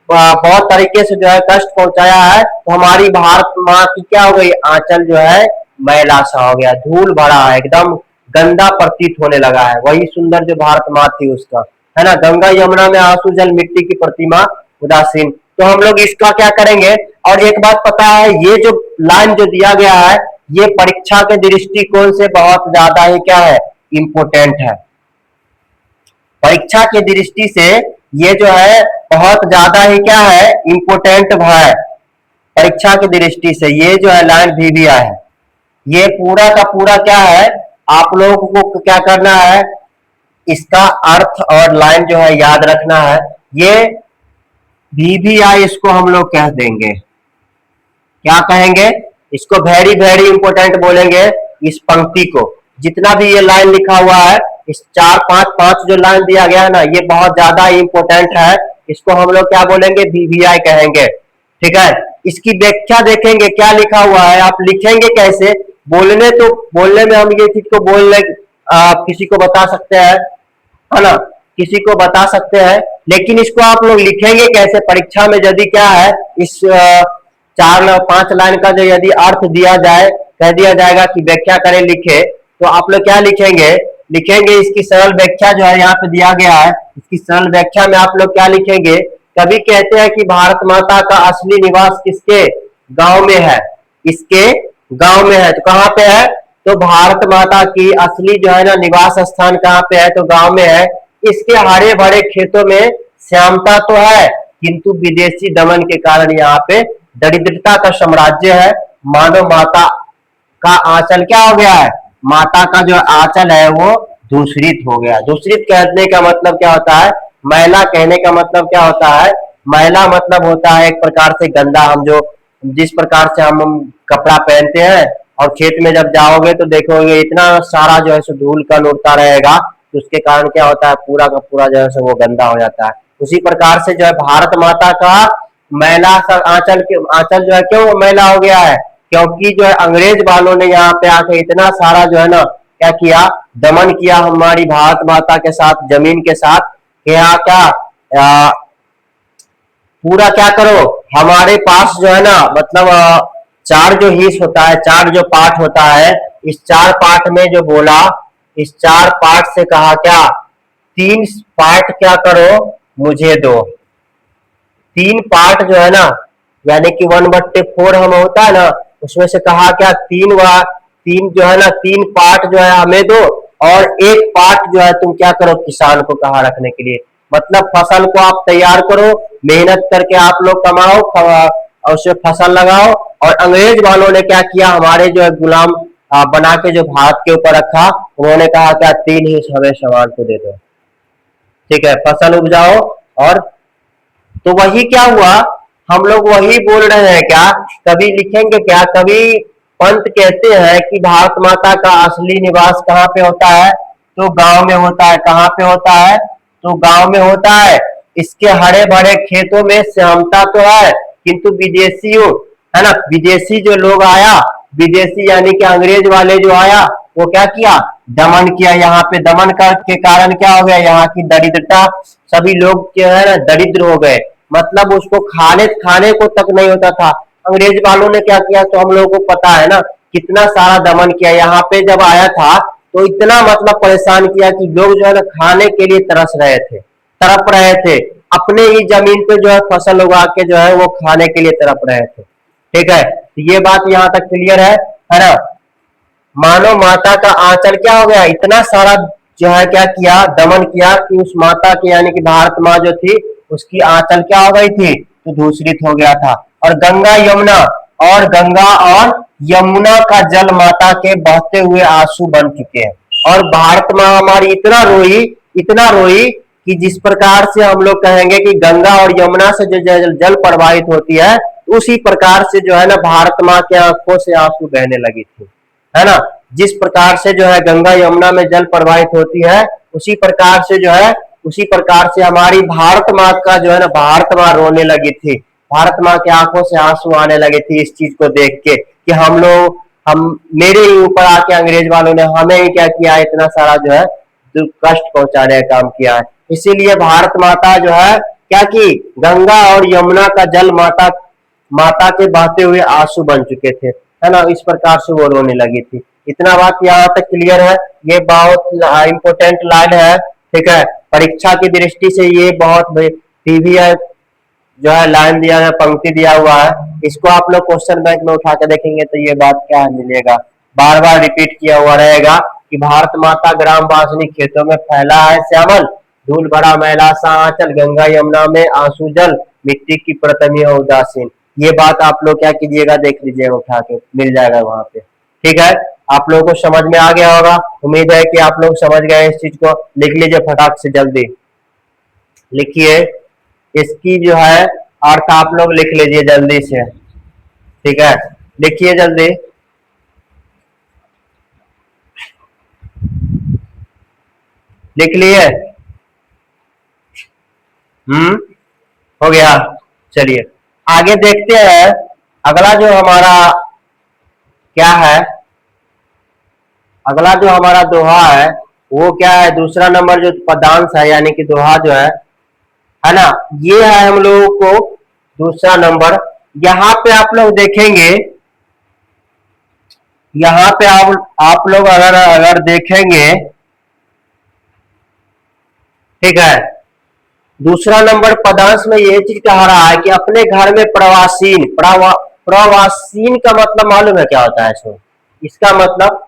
बहुत तरीके से जो है कष्ट पहुंचाया है। तो हमारी भारत माँ की क्या हो गई, आंचल जो है मैला सा हो गया, धूल भरा है, एकदम गंदा प्रतीत होने लगा है। वही सुंदर जो भारत माँ थी उसका, है ना, गंगा यमुना में आंसू जल, मिट्टी की प्रतिमा उदासीन। तो हम लोग इसका क्या करेंगे, और एक बात पता है, ये जो लाइन जो दिया गया है ये परीक्षा के दृष्टिकोण से बहुत ज्यादा ही क्या है, इम्पोर्टेंट है। परीक्षा की दृष्टि से ये जो है बहुत ज्यादा ही क्या है, इम्पोर्टेंट है। परीक्षा की दृष्टि से ये जो है लाइन भी है, ये पूरा का पूरा क्या है, आप लोगों को क्या करना है, इसका अर्थ और लाइन जो है याद रखना है। ये VVI इसको हम लोग कह देंगे, क्या कहेंगे, इसको वेरी वेरी इंपॉर्टेंट बोलेंगे। इस पंक्ति को, जितना भी ये लाइन लिखा हुआ है, इस चार पांच पांच जो लाइन दिया गया है ना, ये बहुत ज्यादा इंपॉर्टेंट है, इसको हम लोग क्या बोलेंगे, VVI कहेंगे, ठीक है। इसकी व्याख्या देखेंगे क्या लिखा हुआ है, आप लिखेंगे कैसे, बोलने में हम ये चीज को बोलने किसी को बता सकते हैं, है ना, किसी को बता सकते हैं, लेकिन इसको आप लोग लिखेंगे कैसे परीक्षा में, यदि क्या है, इस चार पांच लाइन का जो यदि अर्थ दिया जाए, कह दिया जाएगा कि व्याख्या करें लिखे, तो आप लोग क्या लिखेंगे, इसकी सरल व्याख्या जो है यहाँ पे दिया गया है, इसकी सरल व्याख्या में आप लोग क्या लिखेंगे, कभी कहते हैं कि भारत माता का असली निवास किसके गांव में है, इसके गांव में है, तो कहाँ पे है, तो भारत माता की असली जो है ना निवास स्थान कहाँ पे है, तो गांव में है। इसके हरे भरे खेतों में श्यामता तो है, किंतु विदेशी दमन के कारण यहाँ पे दरिद्रता का साम्राज्य है। मानव माता का आंचल क्या हो गया है, माता का जो आंचल है वो दूषित हो गया। दूषित कहने का मतलब क्या होता है, मैला कहने का मतलब क्या होता है, मैला मतलब होता है एक प्रकार से गंदा। हम जो जिस प्रकार से हम कपड़ा पहनते हैं और खेत में जब जाओगे तो देखोगे इतना सारा जो है सो धूल का उड़ता रहेगा, तो उसके कारण क्या होता है, पूरा का पूरा जो है सो वो गंदा हो जाता है। उसी प्रकार से जो है भारत माता का मैला आंचल जो है क्यों मैला हो गया है, क्योंकि जो है अंग्रेज वालों ने यहाँ पे आके इतना सारा जो है ना क्या किया, दमन किया हमारी भारत माता के साथ, जमीन के साथ, यहाँ क्या पूरा क्या करो, हमारे पास जो है ना, मतलब चार जो हिस्स होता है, चार जो पार्ट होता है, इस चार पार्ट में जो बोला, इस चार पार्ट से कहा क्या, तीन पार्ट क्या करो मुझे दो। तीन पार्ट जो है ना, यानी कि 1/4 हम होता है ना, उसमें से कहा क्या, तीन जो है ना, तीन पार्ट जो है हमें दो, और एक पार्ट जो है तुम क्या करो, किसान को कहा रखने के लिए। मतलब फसल को आप तैयार करो, मेहनत करके आप लोग कमाओ और उसमें फसल लगाओ। और अंग्रेज वालों ने क्या किया, हमारे जो है गुलाम बना के जो भारत के ऊपर रखा, उन्होंने कहा क्या, तीन ही हमें समान को दे दो, ठीक है, फसल उपजाओ। और तो वही क्या हुआ हम लोग वही बोल रहे हैं क्या? कभी लिखेंगे क्या? कभी पंत कहते हैं कि भारत माता का असली निवास कहाँ पे होता है? तो गांव में होता है। कहाँ पे होता है? तो गांव में होता है। इसके हरे भरे खेतों में श्यामता तो है, किंतु विदेशियों, है ना, विदेशी जो लोग आया, विदेशी यानी कि अंग्रेज वाले जो आया, वो क्या किया? दमन किया। यहाँ पे दमन कर के कारण क्या हो गया? यहाँ की दरिद्रता, सभी लोग जो है ना दरिद्र हो गए, मतलब उसको खाने खाने को तक नहीं होता था। अंग्रेज वालों ने क्या किया तो हम लोगों को पता है ना, कितना सारा दमन किया। यहाँ पे जब आया था तो इतना मतलब परेशान किया कि लोग जो है ना खाने के लिए तरस रहे थे, तड़प रहे थे। अपने ही जमीन पे जो है फसल उगा के जो है वो खाने के लिए तड़प रहे थे। ठीक है, तो ये बात यहाँ तक क्लियर है ना? मानो माता का आंचल क्या हो गया? इतना सारा जो है क्या किया? दमन किया कि उस माता की यानी कि भारत माँ जो थी, उसकी आंचल क्या हो गई थी? तो दूषित हो गया था। और गंगा और यमुना का जल माता के बहते हुए आंसू बन चुके हैं। और भारत माँ हमारी इतना रोई कि जिस प्रकार से हम लोग कहेंगे कि गंगा और यमुना से जो जल प्रवाहित होती है, उसी प्रकार से जो है ना भारत माँ के आंखों से आंसू बहने लगी थी, है ना? जिस प्रकार से जो है गंगा यमुना में जल प्रवाहित होती है, उसी प्रकार से हमारी भारत माँ का जो है ना, भारत माँ रोने लगी थी। भारत माँ की आंखों से आंसू आने लगे थे इस चीज को देख के कि हम मेरे ही ऊपर आके अंग्रेज वालों ने हमें ही क्या किया है, इतना सारा जो है दुख कष्ट पहुंचाने का काम किया है। इसीलिए भारत माता जो है क्या की? गंगा और यमुना का जल माता माता के बहते हुए आंसू बन चुके थे, है ना? इस प्रकार से वो रोने लगी थी। इतना बात यहाँ तक क्लियर है। ये बहुत इंपॉर्टेंट लाइन है, ठीक है? परीक्षा की दृष्टि से ये बहुत प्रीवियस जो है लाइन दिया है, पंक्ति दिया हुआ है। इसको आप लोग क्वेश्चन बैंक में उठा के देखेंगे तो ये बात क्या मिलेगा, बार बार रिपीट किया हुआ रहेगा कि भारत माता ग्राम वासिनी खेतों में फैला है श्यामल, धूल भरा मैला सा आंचल, गंगा यमुना में आंसू जल, मिट्टी की प्रतमी उदासीन। ये बात आप लोग क्या कीजिएगा, देख लीजिएगा, उठा के मिल जाएगा वहां पे। ठीक है, आप लोगों को समझ में आ गया होगा। उम्मीद है कि आप लोग समझ गए। इस चीज को लिख लीजिए फटाक से, जल्दी लिखिए। इसकी जो है अर्थ आप लोग लिख लीजिए जल्दी से। ठीक है, लिखिए जल्दी। लिख लिए? हो गया। चलिए आगे देखते हैं। अगला जो हमारा क्या है, अगला जो हमारा दोहा है वो क्या है? दूसरा नंबर जो पदांश है यानी कि दोहा जो है ना, ये है हम लोगों को दूसरा नंबर। यहाँ पे आप लोग देखेंगे, यहाँ पे आप लोग अगर अगर देखेंगे, ठीक है, दूसरा नंबर पदांश में ये चीज कह रहा है कि अपने घर में प्रवासीन का मतलब मालूम है क्या होता है? इसका मतलब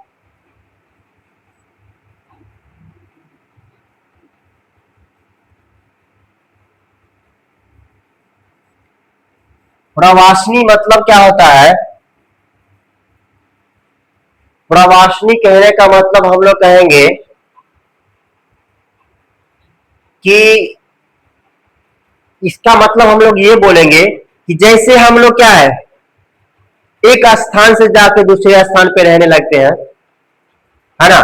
प्रवासिनी मतलब क्या होता है? प्रवासिनी कहने का मतलब हम लोग कहेंगे कि इसका मतलब हम लोग ये बोलेंगे कि जैसे हम लोग क्या है, एक स्थान से जाके दूसरे स्थान पे रहने लगते हैं, है ना?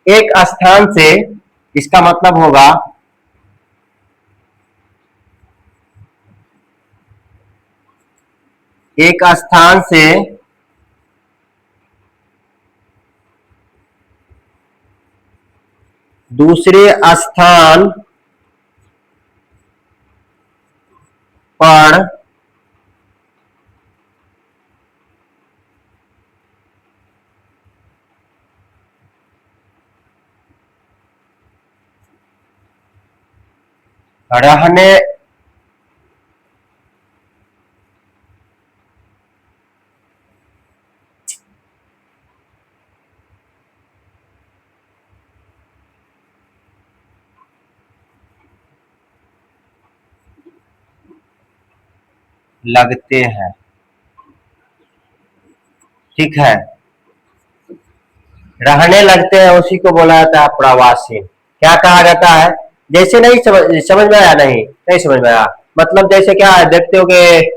एक स्थान से, इसका मतलब होगा एक स्थान से दूसरे स्थान पर रहने लगते हैं। ठीक है, रहने लगते हैं उसी को बोला जाता है प्रवासी। क्या कहा जाता है? जैसे नहीं समझ में आया? नहीं समझ में आया। मतलब जैसे क्या है, देखते हो कि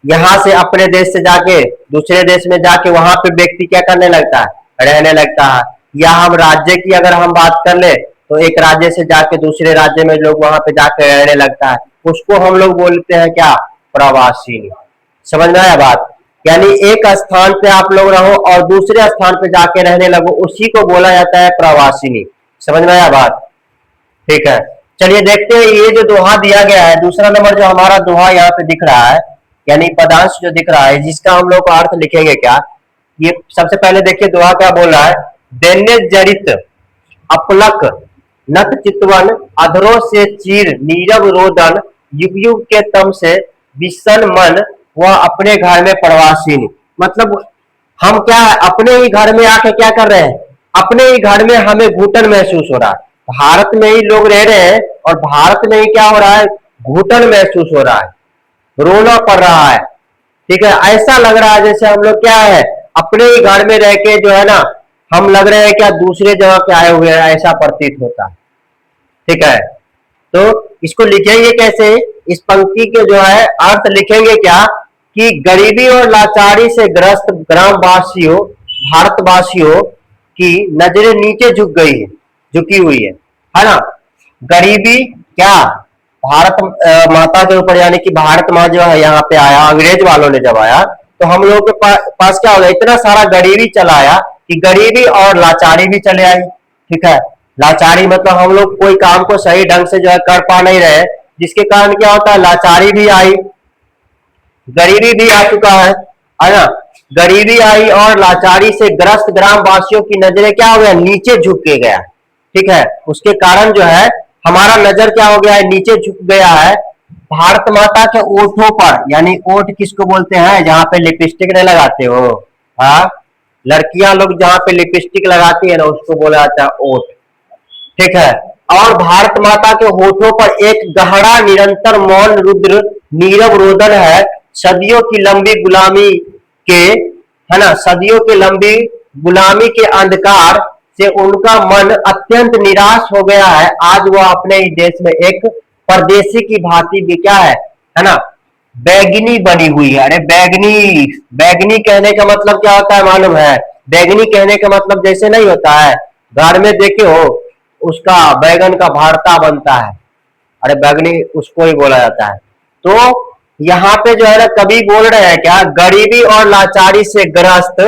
यहाँ से अपने देश से जाके दूसरे देश में जाके वहां पे व्यक्ति क्या करने लगता है, रहने लगता है। या हम राज्य की अगर हम बात कर ले तो एक राज्य से जाके दूसरे राज्य में लोग वहां पे जाके रहने लगता है, उसको हम लोग बोलते हैं क्या, प्रवासी। समझ में आया बात? यानी एक स्थान पे आप लोग रहो और दूसरे स्थान पे जाके रहने लगो, उसी को बोला जाता है प्रवासिनी। समझ में आया बात? ठीक है, चलिए देखते हैं ये जो दोहा दिया गया है, दूसरा नंबर जो हमारा दोहा यहाँ पे दिख रहा है, यानी पदांश जो दिख रहा है, जिसका हम लोग अर्थ लिखेंगे क्या। ये सबसे पहले देखिए दोहा क्या बोल रहा है, दैन्य जरित अपलक नत चितवन अधरों से चीर नीरव रोदन युग युग के तम से विसन मन वह अपने घर में प्रवासी। मतलब हम क्या है, अपने ही घर में आके क्या कर रहे हैं, अपने ही घर में हमें घुटन महसूस हो रहा है। भारत में ही लोग रह रहे हैं और भारत में ही क्या हो रहा है, घुटन महसूस हो रहा है, रोना पड़ रहा है। ठीक है, ऐसा लग रहा है जैसे हम लोग क्या है, अपने ही घर में रह के जो है ना, हम लग रहे हैं क्या दूसरे जगह के आए हुए हैं, ऐसा प्रतीत होता है। ठीक है, तो इसको लिखेंगे कैसे, इस पंक्ति के जो है अर्थ लिखेंगे क्या, कि गरीबी और लाचारी से ग्रस्त ग्रामवासियों भारतवासियों की नजरें नीचे झुक गई है, झुकी हुई है ना। गरीबी क्या, भारत माता के ऊपर, यानी कि भारत माँ जो है यहाँ पे आया, अंग्रेज वालों ने जब आया तो हम लोगों के पास क्या हो गया, इतना सारा गरीबी चला आया कि गरीबी और लाचारी भी चले आई। ठीक है, लाचारी मतलब हम लोग कोई काम को सही ढंग से जो है कर पा नहीं रहे, जिसके कारण क्या होता है, लाचारी भी आई, गरीबी भी आ चुका है ना। गरीबी आई और लाचारी से ग्रस्त ग्रामवासियों की नजरें क्या हो गया, नीचे झुक के गया। ठीक है, उसके कारण जो है हमारा नजर क्या हो गया है, नीचे झुक गया है भारत माता के ओठों पर। यानी ओठ किसको बोलते हैं, जहां पे लिपस्टिक नहीं लगाते हो, हाँ, लड़कियां लोग जहां पे लिपस्टिक लगाती है ना, उसको बोला जाता है ओठ। ठीक है, और भारत माता के होठों पर एक गहरा निरंतर मौन रुद्र नीरव रोदन है, सदियों की लंबी गुलामी के, है ना, सदियों की लंबी गुलामी के अंधकार से उनका मन अत्यंत निराश हो गया है। आज वह अपने ही देश में एक परदेसी की भांति भी क्या है ना, बैगनी बनी हुई है। अरे बैगनी, बैगनी कहने का मतलब क्या होता है मालूम है, बैगनी कहने का मतलब जैसे नहीं होता है, घर में देखे हो उसका बैगन का भरता बनता है, अरे बैगनी उसको ही बोला जाता है। तो यहाँ पे जो है ना कवि बोल रहे हैं क्या, गरीबी और लाचारी से ग्रस्त,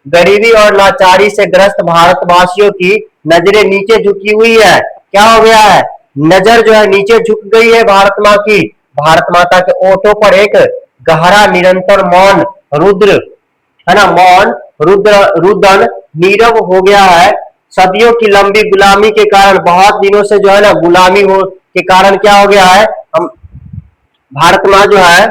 गरीबी और लाचारी से ग्रस्त भारतवासियों की नजरें नीचे झुकी हुई है। क्या हो गया है, नजर जो है नीचे झुक गई है भारत माँ की, भारत माता के ओठों पर एक गहरा निरंतर मौन रुद्र, है ना, मौन रुद्र रुदन नीरव हो गया है। सदियों की लंबी गुलामी के कारण, बहुत दिनों से जो है ना गुलामी हो के कारण क्या हो गया है, हम भारत माँ जो है,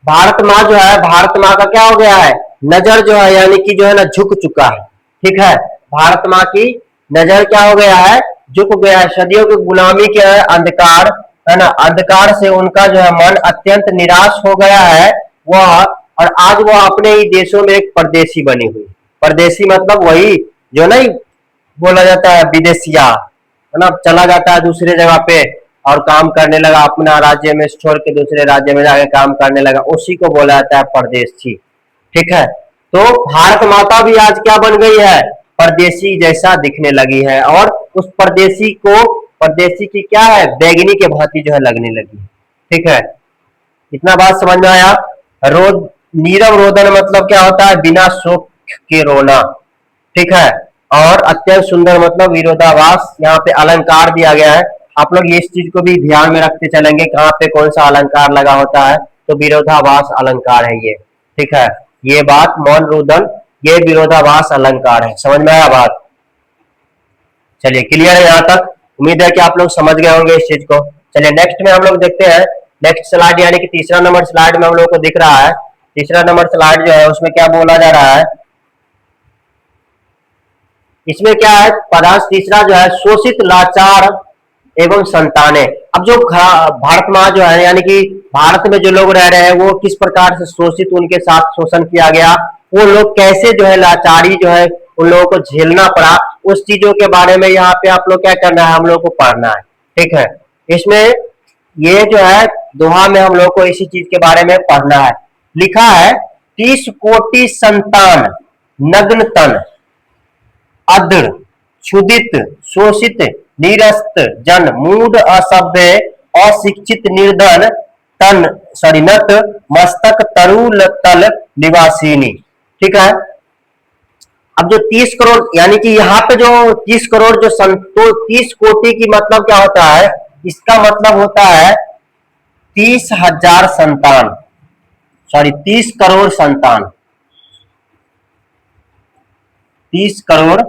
भारत माँ जो है, भारत माँ का क्या हो गया है, नजर जो है यानी कि जो है ना झुक चुका है। ठीक है, भारत माँ की नजर क्या हो गया है, झुक गया है, सदियों की गुलामी के अंधकार, है ना, अंधकार से उनका जो है मन अत्यंत निराश हो गया है वह, और आज वह अपने ही देशों में एक परदेसी बनी हुई। परदेसी मतलब वही जो नहीं बोला जाता है विदेशिया, है ना, चला जाता है दूसरे जगह पे और काम करने लगा, अपना राज्य में छोड़ के दूसरे राज्य में जाके काम करने लगा, उसी को बोला जाता है परदेशी। ठीक है, तो भारत माता भी आज क्या बन गई है, परदेशी जैसा दिखने लगी है, और उस परदेशी को, परदेशी की क्या है, बैगनी के भांति जो है लगने लगी। ठीक है, इतना बात समझ में आया। रोद नीरव रोदन मतलब क्या होता है, बिना शोक के रोना। ठीक है, और अत्यंत सुंदर मतलब विरोधाभास, यहाँ पे अलंकार दिया गया है। आप लोग इस चीज को भी ध्यान में रखते चलेंगे, कहाँ पे कौन सा अलंकार लगा होता है, तो विरोधाभास अलंकार है ये। ठीक है, ये बात मौन रुदन, ये विरोधाभास अलंकार है। समझ में आया बात? चलिए क्लियर है यहाँ तक, उम्मीद है कि आप लोग समझ गए होंगे इस चीज को। चलिए नेक्स्ट में हम लोग देखते हैं, नेक्स्ट स्लाइड यानी कि तीसरा नंबर स्लाइड में हम लोग को दिख रहा है, तीसरा नंबर स्लाइड जो है उसमें क्या बोला जा रहा है, इसमें क्या है, पदार्थ तीसरा जो है, शोषित लाचार एवं संतानें। अब जो भारत माँ जो है, यानी कि भारत में जो लोग रह रहे हैं वो किस प्रकार से शोषित, उनके साथ शोषण किया गया, वो लोग कैसे जो है लाचारी जो है उन लोगों को झेलना पड़ा, उस चीजों के बारे में यहाँ पे आप लोग क्या करना है, हम लोग को पढ़ना है। ठीक है, इसमें ये जो है दोहा में हम लोग को इसी चीज के बारे में पढ़ना है। लिखा है 30 कोटि संतान नग्न तन अद्र क्षुदित शोषित निरस्त जन मूढ़ असभ्य अशिक्षित निर्धन तन नत मस्तक तरुल तल निवासिनी। ठीक है। अब जो 30 करोड़ यानी कि यहाँ पे जो 30 करोड़ जो तो 30 कोटि की मतलब क्या होता है, इसका मतलब होता है 30,000 संतान, 30 करोड़ संतान, 30 करोड़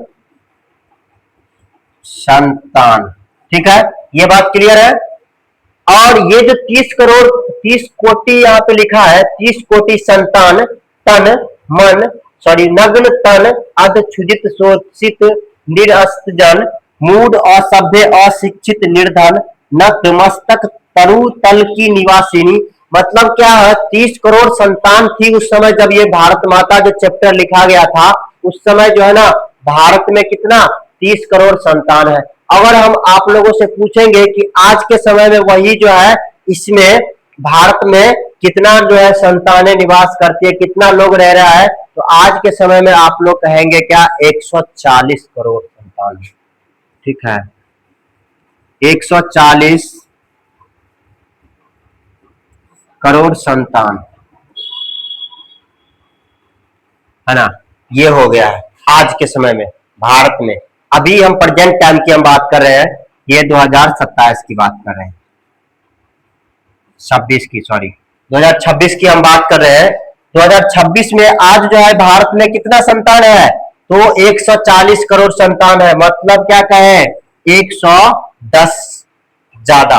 संतान। ठीक है, ये बात क्लियर है। और ये जो 30 करोड़ 30 कोटि यहाँ पे लिखा है, 30 कोटि संतान तन मन नग्न तन अध क्षुदित शोषित निरस्त जन मूढ़ असभ्य अशिक्षित निर्धन नतमस्तक तरु तल की निवासिनी। मतलब क्या है, 30 करोड़ संतान थी उस समय जब ये भारत माता जो चैप्टर लिखा गया था, उस समय जो है ना भारत में कितना 30 करोड़ संतान है। अगर हम आप लोगों से पूछेंगे कि आज के समय में वही जो है इसमें भारत में कितना जो है संतानें निवास करती है, कितना लोग रह रहा है, तो आज के समय में आप लोग कहेंगे क्या 140 करोड़ संतान। ठीक है, 140 करोड़ संतान है ना, ये हो गया है आज के समय में भारत में। अभी हम प्रेजेंट टाइम की हम बात कर रहे हैं, ये 2027 की बात कर रहे हैं, 26 की, सॉरी 2026 की हम बात कर रहे हैं। 2026 में आज जो है भारत में कितना संतान है, तो 140 करोड़ संतान है। मतलब क्या कहें, 110 ज्यादा।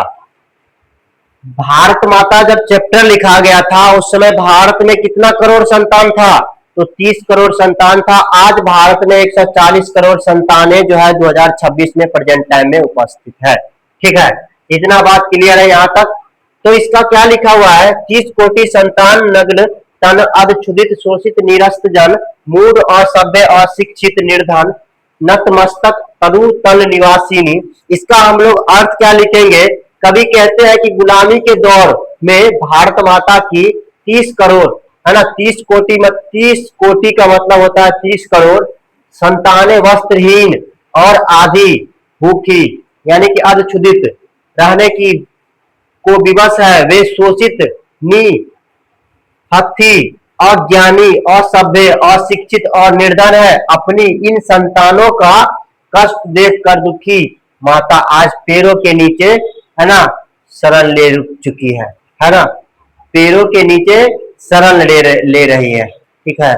भारत माता जब चैप्टर लिखा गया था उस समय भारत में कितना करोड़ संतान था, तो 30 करोड़ संतान था। आज भारत में 140 करोड़ संतानें जो है 2026 में प्रेजेंट टाइम में उपस्थित है। ठीक है, इतना बात क्लियर है यहाँ तक। तो इसका क्या लिखा हुआ है, 30 कोटि संतान नग्न तन अध क्षुदित शोषित निरस्त जन मूढ़ असभ्य अशिक्षित निर्धन नतमस्तक तरु तल निवासिनी। इसका हम लोग अर्थ क्या लिखेंगे, कभी कहते हैं कि गुलामी के दौर में भारत माता की 30 करोड़ है ना, 30 कोटि 30 कोटि का मतलब होता है 30 करोड़ संतानें वस्त्रहीन और आधी भूखी यानी कि अधक्षुदित रहने की को विवश है, वे शोषित नी हथी अज्ञानी असभ्य अशिक्षित और निर्धन है। अपनी इन संतानों का कष्ट देखकर दुखी माता आज पैरों के नीचे है ना शरण ले चुकी है ना, पैरों के नीचे शरण ले रही है। ठीक है,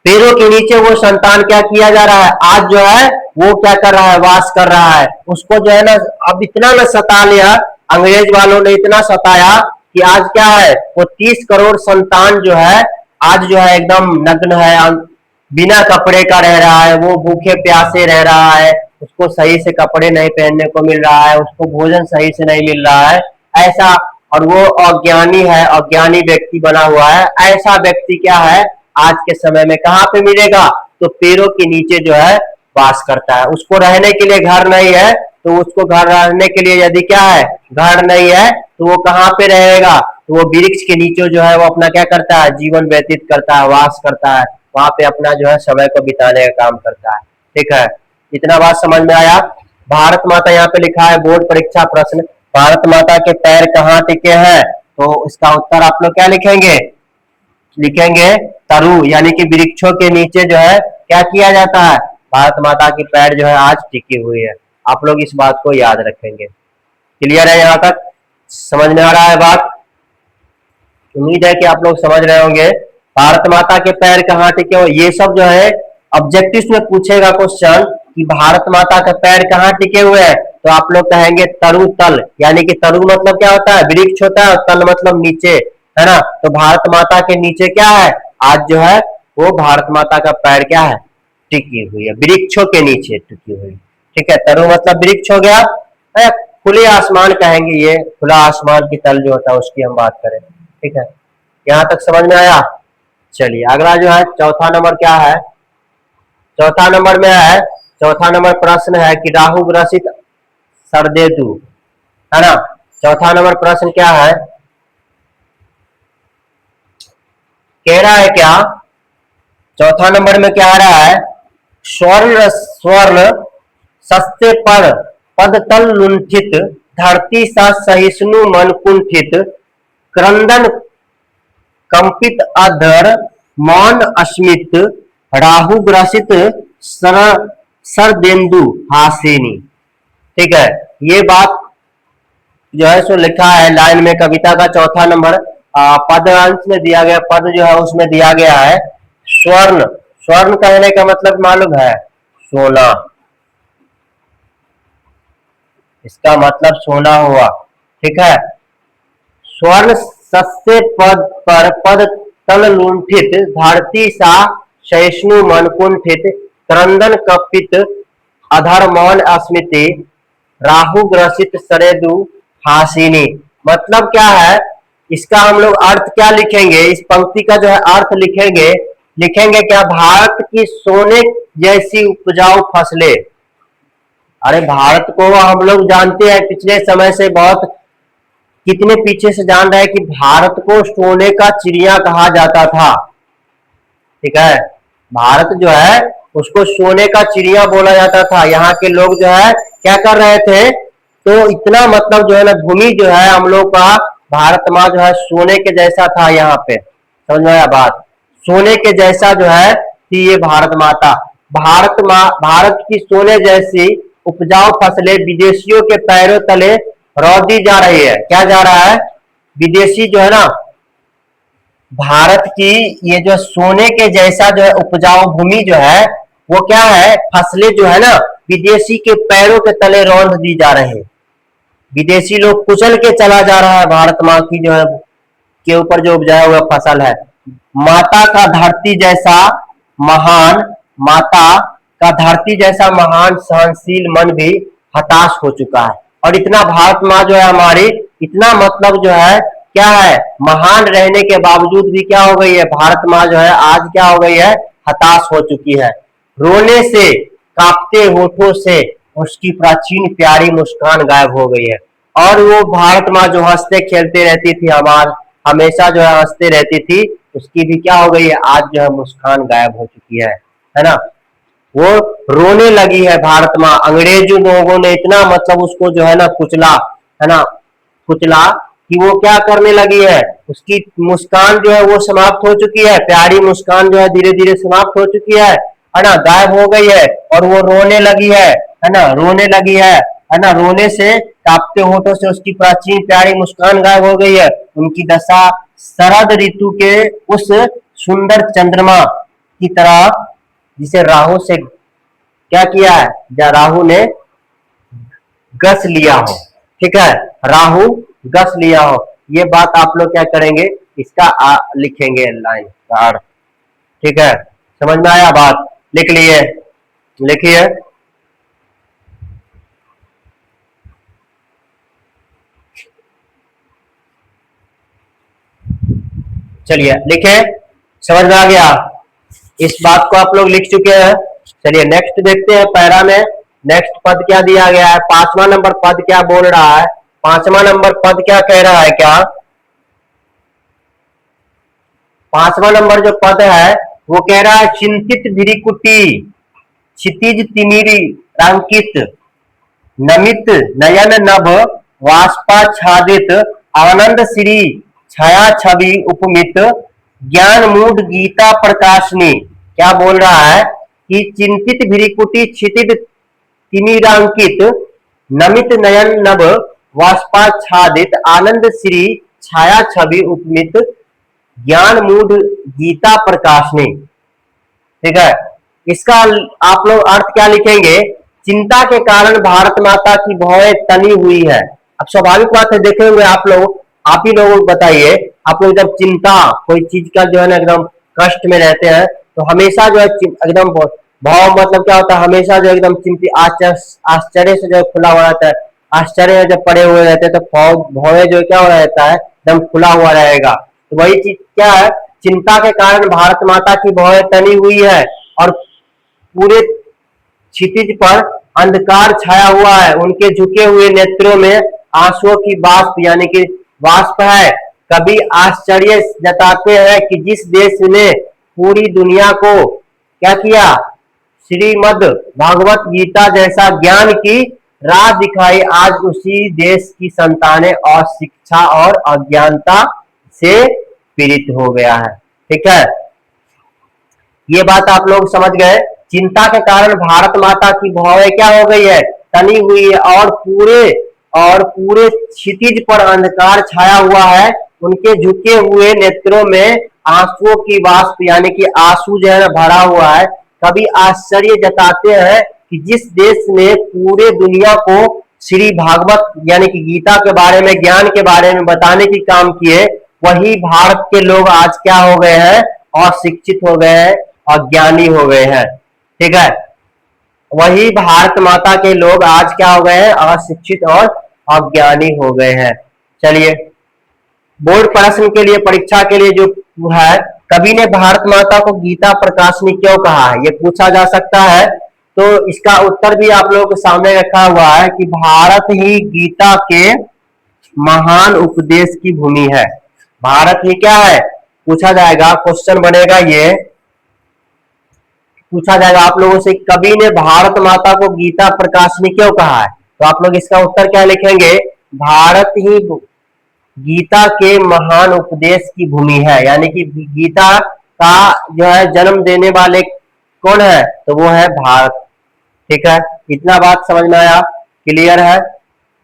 पैरों के नीचे वो संतान क्या किया जा रहा है, आज जो है वो क्या कर रहा है, वास कर रहा है। उसको जो है ना अब इतना न सता लिया, अंग्रेज वालों ने इतना सताया कि आज क्या है, वो 30 करोड़ संतान जो है आज जो है एकदम नग्न है, बिना कपड़े का रह रहा है, वो भूखे प्यासे रह रहा है, उसको सही से कपड़े नहीं पहनने को मिल रहा है, उसको भोजन सही से नहीं मिल रहा है, ऐसा। और वो अज्ञानी है, अज्ञानी व्यक्ति बना हुआ है। ऐसा व्यक्ति क्या है आज के समय में कहाँ पे मिलेगा, तो पैरों के नीचे जो है वास करता है। उसको रहने के लिए घर नहीं है, तो उसको घर रहने के लिए यदि क्या है घर नहीं है, तो वो कहाँ पे रहेगा, तो वो वृक्ष के नीचे जो है वो अपना क्या करता है, जीवन व्यतीत करता है, वास करता है, वहां पे अपना जो है समय को बिताने का काम करता है। ठीक है, इतना बात समझ में आया। भारत माता यहाँ पे लिखा है बोर्ड परीक्षा प्रश्न, भारत माता के पैर कहाँ टिके हैं, तो इसका उत्तर आप लोग क्या लिखेंगे, लिखेंगे तरु यानी कि वृक्षों के नीचे जो है क्या किया जाता है, भारत माता की पैर जो है आज टिकी हुई है। आप लोग इस बात को याद रखेंगे। क्लियर है, यहाँ तक समझ में आ रहा है बात, उम्मीद है कि आप लोग समझ रहे होंगे। भारत माता के पैर कहाँ टिके हो, ये सब जो है ऑब्जेक्टिव में पूछेगा क्वेश्चन कि भारत माता के पैर कहाँ टिके हुए हैं, तो आप लोग कहेंगे तरु तल, यानी कि तरु मतलब क्या होता है, वृक्ष होता है, और तल मतलब नीचे, है ना। तो भारत माता के नीचे क्या है, आज जो है वो भारत माता का पैर क्या है, टिकी हुई है, वृक्षों के नीचे टिकी हुई। ठीक है, तरु मतलब वृक्ष हो गया, खुले आसमान कहेंगे, ये खुला आसमान की तल जो होता है उसकी हम बात करें। ठीक है, यहाँ तक समझ में आया। चलिए अगला जो है चौथा नंबर क्या है, चौथा नंबर में है, चौथा नंबर प्रश्न है कि राहु ग्रसित सरदेदु है ना। चौथा नंबर प्रश्न क्या है, कह रहा है क्या, चौथा नंबर में क्या आ रहा है, स्वर्ण स्वर्ण सस्ते पर पद तल लुंठित, धरती सा सहिष्णु मन कुंठित, क्रंदन कंपित अधर मौन अस्मित, राहु ग्रसित सर सरदेन्दु हासिनी। ठीक है, ये बात जो है सो लिखा है लाइन में कविता का चौथा नंबर पद अंश में दिया गया, पद जो है उसमें दिया गया है स्वर्ण। स्वर्ण कहने का मतलब मालूम है, सोना, इसका मतलब सोना हुआ। ठीक है, स्वर्ण सस्ते पद पर पद तल लुंठित, धरती सा सहिष्णु मन कुंठित, क्रंदन कपित अधर मौन अस्मिति, राहु ग्रसित सरेदु हासिनी। मतलब क्या है, इसका हम लोग अर्थ क्या लिखेंगे, इस पंक्ति का जो है अर्थ लिखेंगे, लिखेंगे क्या, भारत की सोने जैसी उपजाऊ फसलें। अरे भारत को हम लोग जानते हैं, पिछले समय से बहुत कितने पीछे से जान रहे हैं कि भारत को सोने का चिड़िया कहा जाता था। ठीक है, भारत जो है उसको सोने का चिड़िया बोला जाता था। यहाँ के लोग जो है क्या कर रहे थे, तो इतना मतलब जो है ना, भूमि जो है हम लोग का, भारत माँ जो है सोने के जैसा था। यहाँ पे समझ में आया बात, सोने के जैसा जो है कि ये भारत माता, भारत माँ, भारत की सोने जैसी उपजाऊ फसलें विदेशियों के पैरों तले रौंदी जा रही है। क्या जा रहा है, विदेशी जो है ना, भारत की ये जो सोने के जैसा जो है उपजाऊ भूमि जो है, वो क्या है, फसलें जो है ना विदेशी के पैरों के तले रौंद दी जा रहे हैं। विदेशी लोग कुचल के चला जा रहा है भारत माँ की जो है के ऊपर जो उपजाया हुआ फसल है। माता का धरती जैसा महान, माता का धरती जैसा महान सहनशील मन भी हताश हो चुका है। और इतना भारत माँ जो है हमारी, इतना मतलब जो है क्या है, महान रहने के बावजूद भी क्या हो गई है, भारत माँ जो है आज क्या हो गई है, हताश हो चुकी है। रोने से, कांपते होठों से उसकी प्राचीन प्यारी मुस्कान गायब हो गई है। और वो भारत माँ जो हंसते खेलते रहती थी, हमेशा जो है हंसते रहती थी, उसकी भी क्या हो गई है, आज जो है मुस्कान गायब हो चुकी है ना। वो रोने लगी है भारत माँ। अंग्रेजों लोगों ने इतना मतलब उसको जो है ना कुचला, है ना, कुचला, कि वो क्या करने लगी है, उसकी मुस्कान जो है वो समाप्त हो चुकी है, प्यारी मुस्कान जो है धीरे धीरे समाप्त हो चुकी है ना, गायब हो गई है। और वो रोने लगी है ना, रोने लगी है ना, रोने से, कांपते होठों से उसकी प्राचीन प्यारी मुस्कान गायब हो गई है। उनकी दशा शरद ऋतु के उस सुंदर चंद्रमा की तरह, जिसे राहु से क्या किया है, या राहु ने गस लिया हो। ठीक है, राहु गस लिया हो, ये बात आप लोग क्या करेंगे, इसका लिखेंगे लाइन का अर्थ। ठीक है, समझ में आया बात, लिख लिए, लिखिए। चलिए लिखे, समझ में आ गया, इस बात को आप लोग लिख चुके हैं। चलिए नेक्स्ट देखते हैं, पैरा में नेक्स्ट पद क्या दिया गया है, पांचवा नंबर पद क्या बोल रहा है, पांचवा नंबर पद क्या कह रहा है, क्या पांचवा नंबर जो पद है वो कह रहा है, चिंतित भिरिकुटी क्षितिज तिमिरी रांकित, नमित नयन नभ वाष्पाच्छादित, आनंद श्री छाया छवि उपमित, ज्ञान मूड गीता प्रकाशनी। क्या बोल रहा है कि चिंतित भिरिकुटी क्षितिज तिमिरांकित, नमित नयन नभ वाष्पाच्छादित, आनंद श्री छाया छवि उपमित, ज्ञान मूड गीता प्रकाशनी। ठीक है, इसका आप लोग अर्थ क्या लिखेंगे, चिंता के कारण भारत माता की भौहें तनी हुई है। अब स्वाभाविक बात है, देखे हुए आप लोग, आप ही लोगों को बताइए, आप लोग जब चिंता कोई चीज का जो है ना एकदम कष्ट में रहते हैं, तो हमेशा जो है एकदम भाव मतलब क्या होता है, हमेशा जो एकदम चिंतित आश्चर्य से जो खुला हुआ रहता है, आश्चर्य जब पड़े हुए रहते हैं तो भौहें जो क्या हो रहता है, एकदम खुला हुआ रहेगा। तो वही चीज क्या है, चिंता के कारण भारत माता की भौहें तनी हुई है और पूरे क्षितिज पर अंधकार छाया हुआ है, उनके झुके हुए नेत्रों में आंसुओं की वाष्प यानी कि वाष्प है। कभी आश्चर्य जताते हैं कि जिस देश ने पूरी दुनिया को क्या किया, श्रीमद् भागवत गीता जैसा ज्ञान की राह दिखाई, आज उसी देश की संतानें और शिक्षा और अज्ञानता से पीड़ित हो गया है। ठीक है, ये बात आप लोग समझ गए। चिंता के कारण भारत माता की भौहें क्या हो गई है, तनी हुई है, और पूरे क्षितिज पर अंधकार छाया हुआ है। उनके झुके हुए नेत्रों में आंसुओं की वाष्प यानी कि आंसू जो है ना भरा हुआ है। कभी आश्चर्य जताते हैं कि जिस देश ने पूरे दुनिया को श्री भागवत यानी कि गीता के बारे में, ज्ञान के बारे में बताने की काम किए, वही भारत के लोग आज क्या हो गए हैं, अशिक्षित हो गए हैं, अज्ञानी हो गए हैं। ठीक है, वही भारत माता के लोग आज क्या हो गए हैं, अशिक्षित और अज्ञानी हो गए हैं। चलिए, बोर्ड प्रश्न के लिए, परीक्षा के लिए जो है, कवि ने भारत माता को गीता प्रकाशनी क्यों कहा है, ये पूछा जा सकता है। तो इसका उत्तर भी आप लोगों के सामने रखा हुआ है कि भारत ही गीता के महान उपदेश की भूमि है। भारत ही क्या है, पूछा जाएगा, क्वेश्चन बनेगा, ये पूछा जाएगा आप लोगों से, कवि ने भारत माता को गीता प्रकाशनी क्यों कहा है। तो आप लोग इसका उत्तर क्या लिखेंगे, भारत ही गीता के महान उपदेश की भूमि है, यानी कि गीता का जो है जन्म देने वाले कौन है, तो वो है भारत। ठीक है, इतना बात समझ में आया, क्लियर है,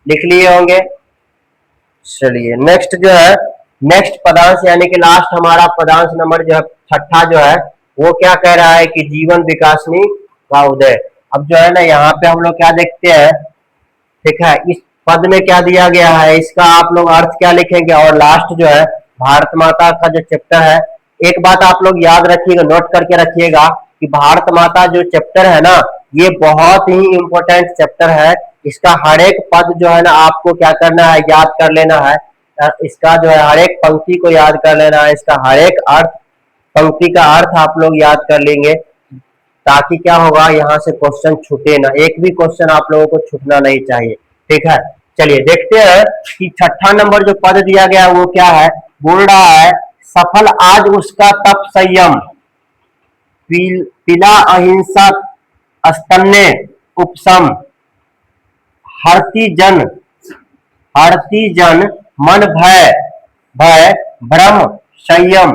लिख लिए होंगे। चलिए नेक्स्ट जो है, नेक्स्ट पदांश यानी कि लास्ट हमारा पदांश नंबर जो है छठा जो है, वो क्या कह रहा है कि जीवन विकासनी का उदय। अब जो है ना, यहाँ पे हम लोग क्या देखते हैं, ठीक है, इस पद में क्या दिया गया है, इसका आप लोग अर्थ क्या लिखेंगे, और लास्ट जो है भारत माता का जो चैप्टर है, एक बात आप लोग याद रखिएगा, नोट करके रखिएगा कि भारत माता जो चैप्टर है ना, ये बहुत ही इंपॉर्टेंट चैप्टर है। इसका हर एक पद जो है ना आपको क्या करना है, याद कर लेना है। इसका जो है हर एक पंक्ति को याद कर लेना है, इसका हर एक अर्थ, पंक्ति का अर्थ आप लोग याद कर लेंगे, ताकि क्या होगा, यहाँ से क्वेश्चन छूटे ना, एक भी क्वेश्चन आप लोगों को छूटना नहीं चाहिए। ठीक है, चलिए देखते हैं कि छठा नंबर जो पद दिया गया है वो क्या है। बोल रहा है, सफल आज उसका तप संयम, पिला अहिंसा स्तन्य उपशम, हरती जन मन भय भय भ्रम संयम,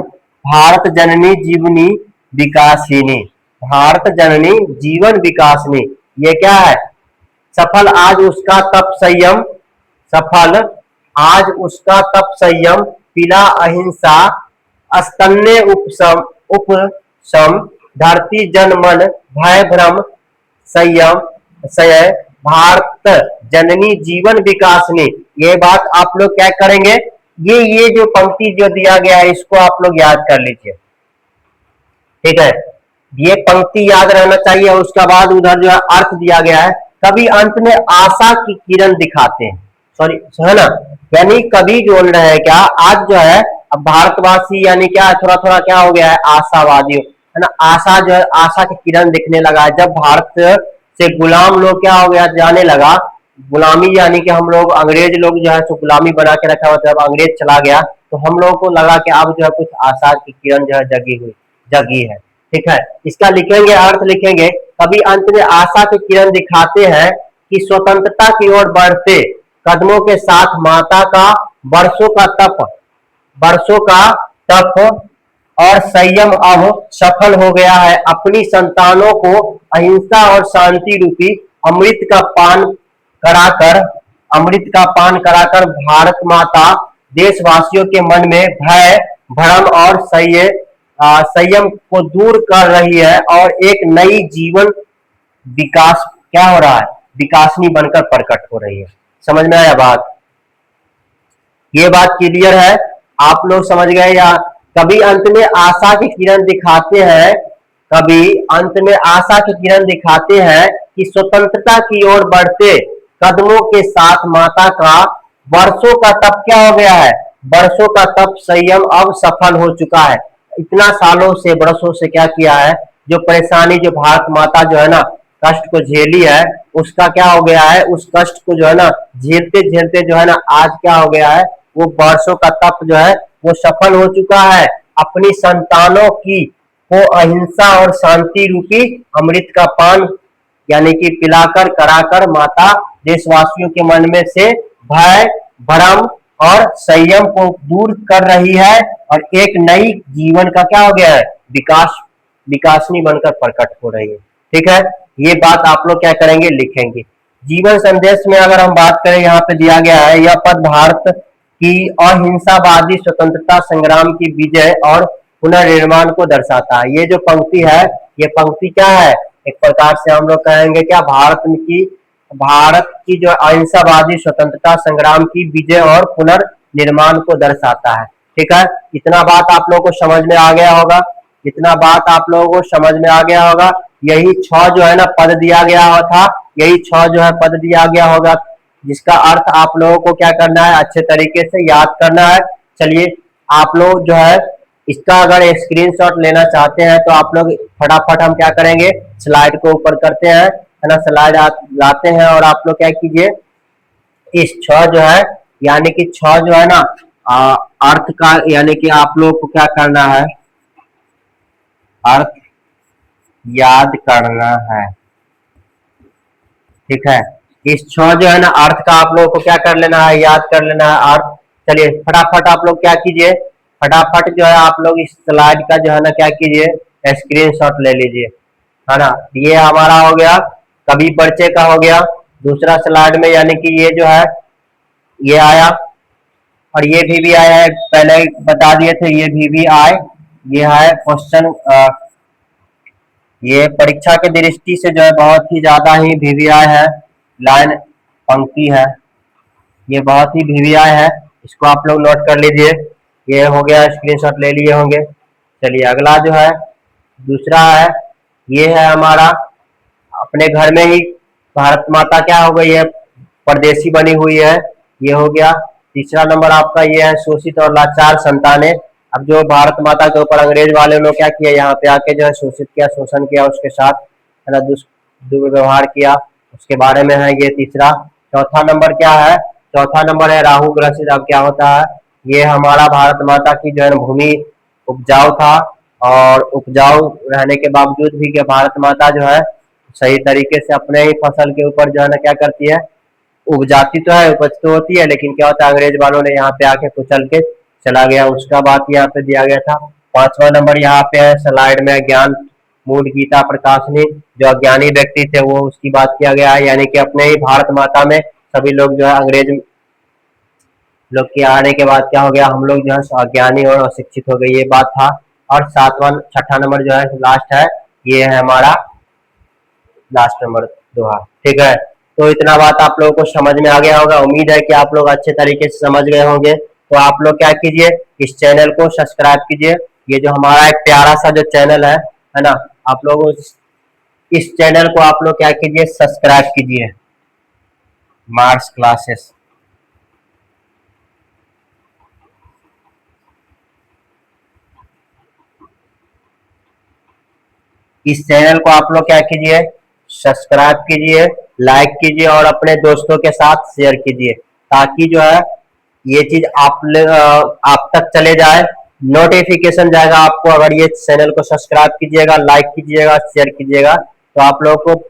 भारत जननी जीवनी विकासिनी। भारत जननी जीवन विकासिनी, ये क्या है, सफल आज उसका तप संयम, सफल आज उसका तप संयम, पिला अहिंसा स्तन्य उपशम, धरती जन मन भय भ्रम संयम सय, भारत जननी जीवन विकासनी। ये बात आप लोग क्या करेंगे, ये जो पंक्ति जो दिया गया है इसको आप लोग याद कर लीजिए। ठीक है, ये पंक्ति याद रहना चाहिए। उसके बाद उधर जो है अर्थ दिया गया है, कभी अंत में आशा की किरण दिखाते हैं, सॉरी है ना, यानी कभी बोल रहे हैं क्या, आज जो है अब भारतवासी यानी क्या थोड़ा थोड़ा क्या हो गया है, आशावादी है ना, आशा जो है, आशा की किरण दिखने लगा है। जब भारत से गुलाम लोग क्या हो गया, जाने लगा, गुलामी यानी कि हम लोग अंग्रेज लोग जो है तो गुलामी बना के रखा हुआ था, जब अंग्रेज चला गया तो हम लोगों को लगा कि अब जो है कुछ आशा की किरण जो है जगी है। ठीक है, इसका लिखेंगे, अर्थ लिखेंगे, कभी अंत में आशा की किरण दिखाते हैं कि स्वतंत्रता की ओर बढ़ते कदमों के साथ माता का वर्षों का तप और संयम अब सफल हो गया है। अपनी संतानों को अहिंसा और शांति रूपी अमृत का पान कराकर भारत माता देशवासियों के मन में भय भ्रम और संयम को दूर कर रही है, और एक नई जीवन विकास क्या हो रहा है, विकासनी बनकर प्रकट हो रही है। समझ में आया बात, ये बात क्लियर है, आप लोग समझ गए। या कभी अंत में आशा की किरण दिखाते हैं, कभी अंत में आशा की किरण दिखाते हैं कि स्वतंत्रता की ओर बढ़ते कदमों के साथ माता का वर्षों का तप क्या हो गया है, वर्षों का तप संयम अब सफल हो चुका है। इतना सालों से बरसों से क्या किया है, जो परेशानी जो भारत माता जो है ना कष्ट को झेली है उसका क्या हो गया है, उस कष्ट को जो है ना झेलते झेलते जो है ना आज क्या हो गया है, वो वर्षों का तप जो है वो सफल हो चुका है। अपनी संतानों की को अहिंसा और शांति रूपी अमृत का पान यानी कि पिलाकर कराकर माता देशवासियों के मन में से भय भ्रम और संयम को दूर कर रही है और एक नई जीवन का क्या हो गया है, विकासनी बनकर प्रकट हो रही है। ठीक है, ये बात आप लोग क्या करेंगे, लिखेंगे। जीवन संदेश में अगर हम बात करें, यहाँ पे दिया गया है, यह पद भारत की अहिंसावादी स्वतंत्रता संग्राम की विजय और पुनर्निर्माण को दर्शाता है। ये जो पंक्ति है, ये पंक्ति क्या है, एक प्रकार से हम लोग कहेंगे क्या, भारत की जो अहिंसावादी स्वतंत्रता संग्राम की विजय और पुनर्निर्माण को दर्शाता है। ठीक है, इतना बात आप लोगों को समझ में आ गया होगा, इतना बात आप लोगों को समझ में आ गया होगा। यही 6 जो है ना पद दिया गया था, यही 6 जो है पद दिया गया होगा, जिसका अर्थ आप लोगों को क्या करना है, अच्छे तरीके से याद करना है। चलिए आप लोग जो है इसका अगर स्क्रीनशॉट लेना चाहते हैं तो आप लोग फटाफट हम क्या करेंगे, स्लाइड को ऊपर करते हैं, है ना, स्लाइड लाते हैं और आप लोग क्या कीजिए, इस 6 जो है यानी कि 6 जो है ना अर्थ का यानी कि आप लोग को क्या करना है, अर्थ याद करना है। ठीक है, इस 6 जो है ना अर्थ का आप लोगों को क्या कर लेना है, याद कर लेना है अर्थ। चलिए फटाफट आप लोग क्या कीजिए, फटाफट जो है आप लोग इस स्लाइड का जो है ना क्या कीजिए, स्क्रीनशॉट ले लीजिए, है ना। ये हमारा हो गया कवि परिचय का हो गया। दूसरा स्लाइड में यानी कि ये जो है ये आया और ये भी आया है, पहले बता दिए थे, ये भी आए, ये है क्वेश्चन, ये परीक्षा के दृष्टि से जो है बहुत ही ज्यादा ही वीवीआई है, लाइन पंक्ति है, ये बहुत ही वीवीआई है, इसको आप लोग नोट कर लीजिए। ये हो गया, स्क्रीनशॉट ले लिए होंगे। चलिए अगला जो है दूसरा है, ये है हमारा अपने घर में ही भारत माता क्या हो गई है, परदेसी बनी हुई है, ये हो गया। तीसरा नंबर आपका ये है शोषित और लाचार संतानें। अब जो भारत माता के ऊपर अंग्रेज वाले ने क्या किया, यहाँ पे आके जो है शोषित किया, शोषण किया, उसके साथ है ना दुर्व्यवहार किया, उसके बारे में है ये तीसरा। चौथा नंबर क्या है, चौथा नंबर है राहु ग्रसित। अब क्या होता है, ये हमारा भारत माता की जो है भूमि उपजाऊ था और उपजाऊ रहने के बावजूद भी क्या भारत माता जो है सही तरीके से अपने ही फसल के ऊपर जो है ना क्या करती है, उपजाती तो है, उपज तो होती है, लेकिन क्या होता है अंग्रेज वालों ने यहाँ पे आके कुचल के चला गया, उसका बात यहाँ पे दिया गया था। 5वां नंबर यहाँ पे है स्लाइड में, ज्ञान मूल गीता प्रकाशनी, जो अज्ञानी व्यक्ति थे वो उसकी बात किया गया है, यानी कि अपने ही भारत माता में सभी लोग जो है अंग्रेज लोग के आने के बाद क्या हो गया, हम लोग जो है अज्ञानी और अशिक्षित हो गए, ये बात था। और 6ठा नंबर जो है लास्ट है, ये है हमारा लास्ट नंबर दोहा। ठीक है, तो इतना बात आप लोगों को समझ में आ गया होगा, उम्मीद है कि आप लोग अच्छे तरीके से समझ गए होंगे। तो आप लोग क्या कीजिए, इस चैनल को सब्सक्राइब कीजिए, ये जो हमारा एक प्यारा सा जो चैनल है ना, आप लोग इस चैनल को आप लोग क्या कीजिए, सब्सक्राइब कीजिए, मार्क्स क्लासेस। इस चैनल को आप लोग क्या कीजिए, सब्सक्राइब कीजिए, लाइक कीजिए और अपने दोस्तों के साथ शेयर कीजिए, ताकि जो है ये चीज आप तक चले जाए, नोटिफिकेशन जाएगा आपको। अगर ये चैनल को सब्सक्राइब कीजिएगा, लाइक कीजिएगा, शेयर कीजिएगा, तो आप लोगों को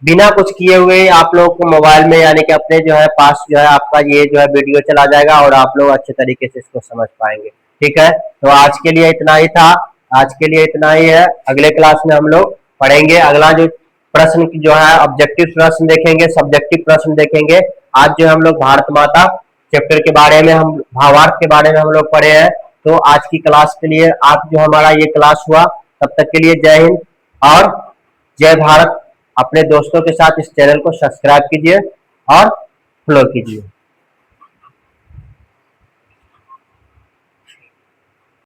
बिना कुछ किए हुए आप लोगों को मोबाइल में यानी कि अपने जो है पास जो है आपका ये जो है वीडियो चला जाएगा और आप लोग अच्छे तरीके से इसको समझ पाएंगे। ठीक है, तो आज के लिए इतना ही था, आज के लिए इतना ही है। अगले क्लास में हम लोग पढ़ेंगे अगला जो प्रश्न की जो है ऑब्जेक्टिव प्रश्न देखेंगे, सब्जेक्टिव प्रश्न देखेंगे। आज जो हम लोग भारत माता चैप्टर के बारे में, हम भावार्थ के बारे में हम लोग पढ़े हैं। तो आज की क्लास के लिए आज जो हमारा ये क्लास हुआ, तब तक के लिए जय हिंद और जय भारत। अपने दोस्तों के साथ इस चैनल को सब्सक्राइब कीजिए और फॉलो कीजिए।